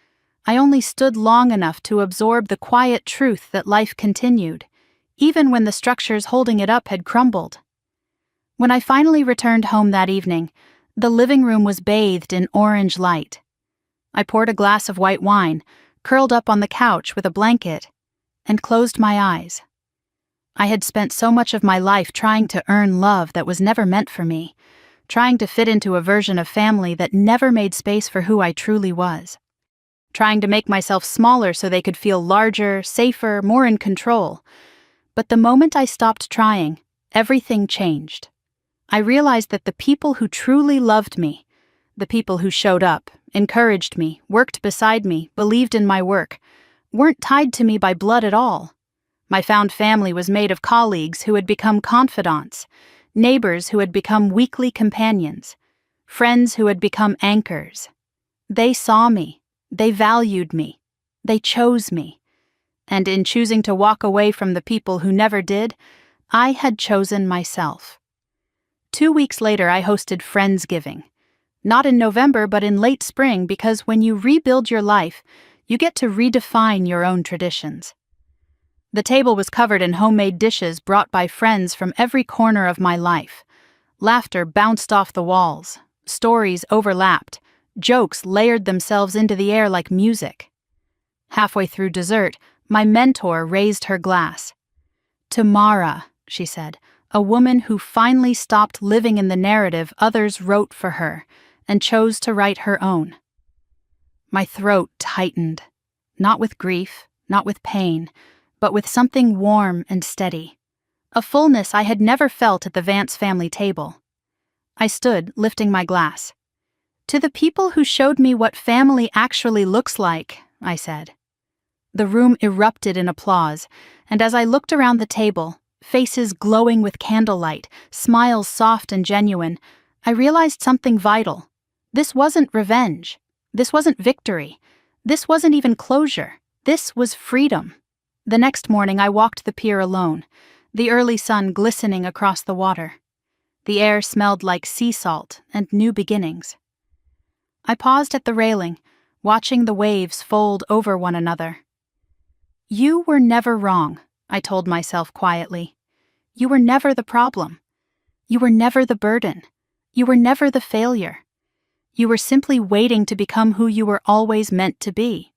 I only stood long enough to absorb the quiet truth that life continued, even when the structures holding it up had crumbled. When I finally returned home that evening, the living room was bathed in orange light. I poured a glass of white wine, curled up on the couch with a blanket, and closed my eyes. I had spent so much of my life trying to earn love that was never meant for me, trying to fit into a version of family that never made space for who I truly was. Trying to make myself smaller so they could feel larger, safer, more in control. But the moment I stopped trying, everything changed. I realized that the people who truly loved me, the people who showed up, encouraged me, worked beside me, believed in my work, weren't tied to me by blood at all. My found family was made of colleagues who had become confidants, neighbors who had become weekly companions, friends who had become anchors. They saw me. They valued me. They chose me. And in choosing to walk away from the people who never did, I had chosen myself. 2 weeks later, I hosted Friendsgiving. Not in November, but in late spring, because when you rebuild your life, you get to redefine your own traditions. The table was covered in homemade dishes brought by friends from every corner of my life. Laughter bounced off the walls. Stories overlapped. Jokes layered themselves into the air like music. Halfway through dessert, my mentor raised her glass. To Mara, she said, a woman who finally stopped living in the narrative others wrote for her and chose to write her own. My throat tightened, not with grief, not with pain, but with something warm and steady, a fullness I had never felt at the Vance family table. I stood, lifting my glass. To the people who showed me what family actually looks like, I said. The room erupted in applause, and as I looked around the table, faces glowing with candlelight, smiles soft and genuine, I realized something vital. This wasn't revenge. This wasn't victory. This wasn't even closure. This was freedom. The next morning I walked the pier alone, the early sun glistening across the water. The air smelled like sea salt and new beginnings. I paused at the railing, watching the waves fold over one another. You were never wrong, I told myself quietly. You were never the problem. You were never the burden. You were never the failure. You were simply waiting to become who you were always meant to be.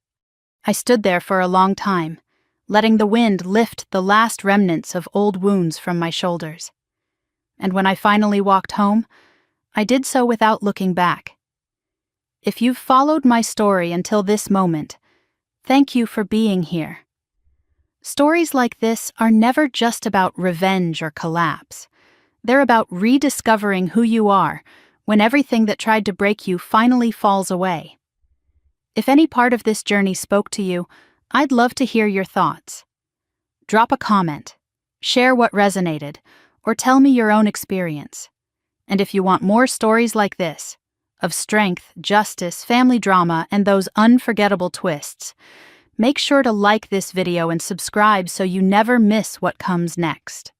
I stood there for a long time, letting the wind lift the last remnants of old wounds from my shoulders. And when I finally walked home, I did so without looking back. If you've followed my story until this moment, thank you for being here. Stories like this are never just about revenge or collapse. They're about rediscovering who you are, when everything that tried to break you finally falls away. If any part of this journey spoke to you, I'd love to hear your thoughts. Drop a comment, share what resonated, or tell me your own experience. And if you want more stories like this, of strength, justice, family drama, and those unforgettable twists, make sure to like this video and subscribe so you never miss what comes next.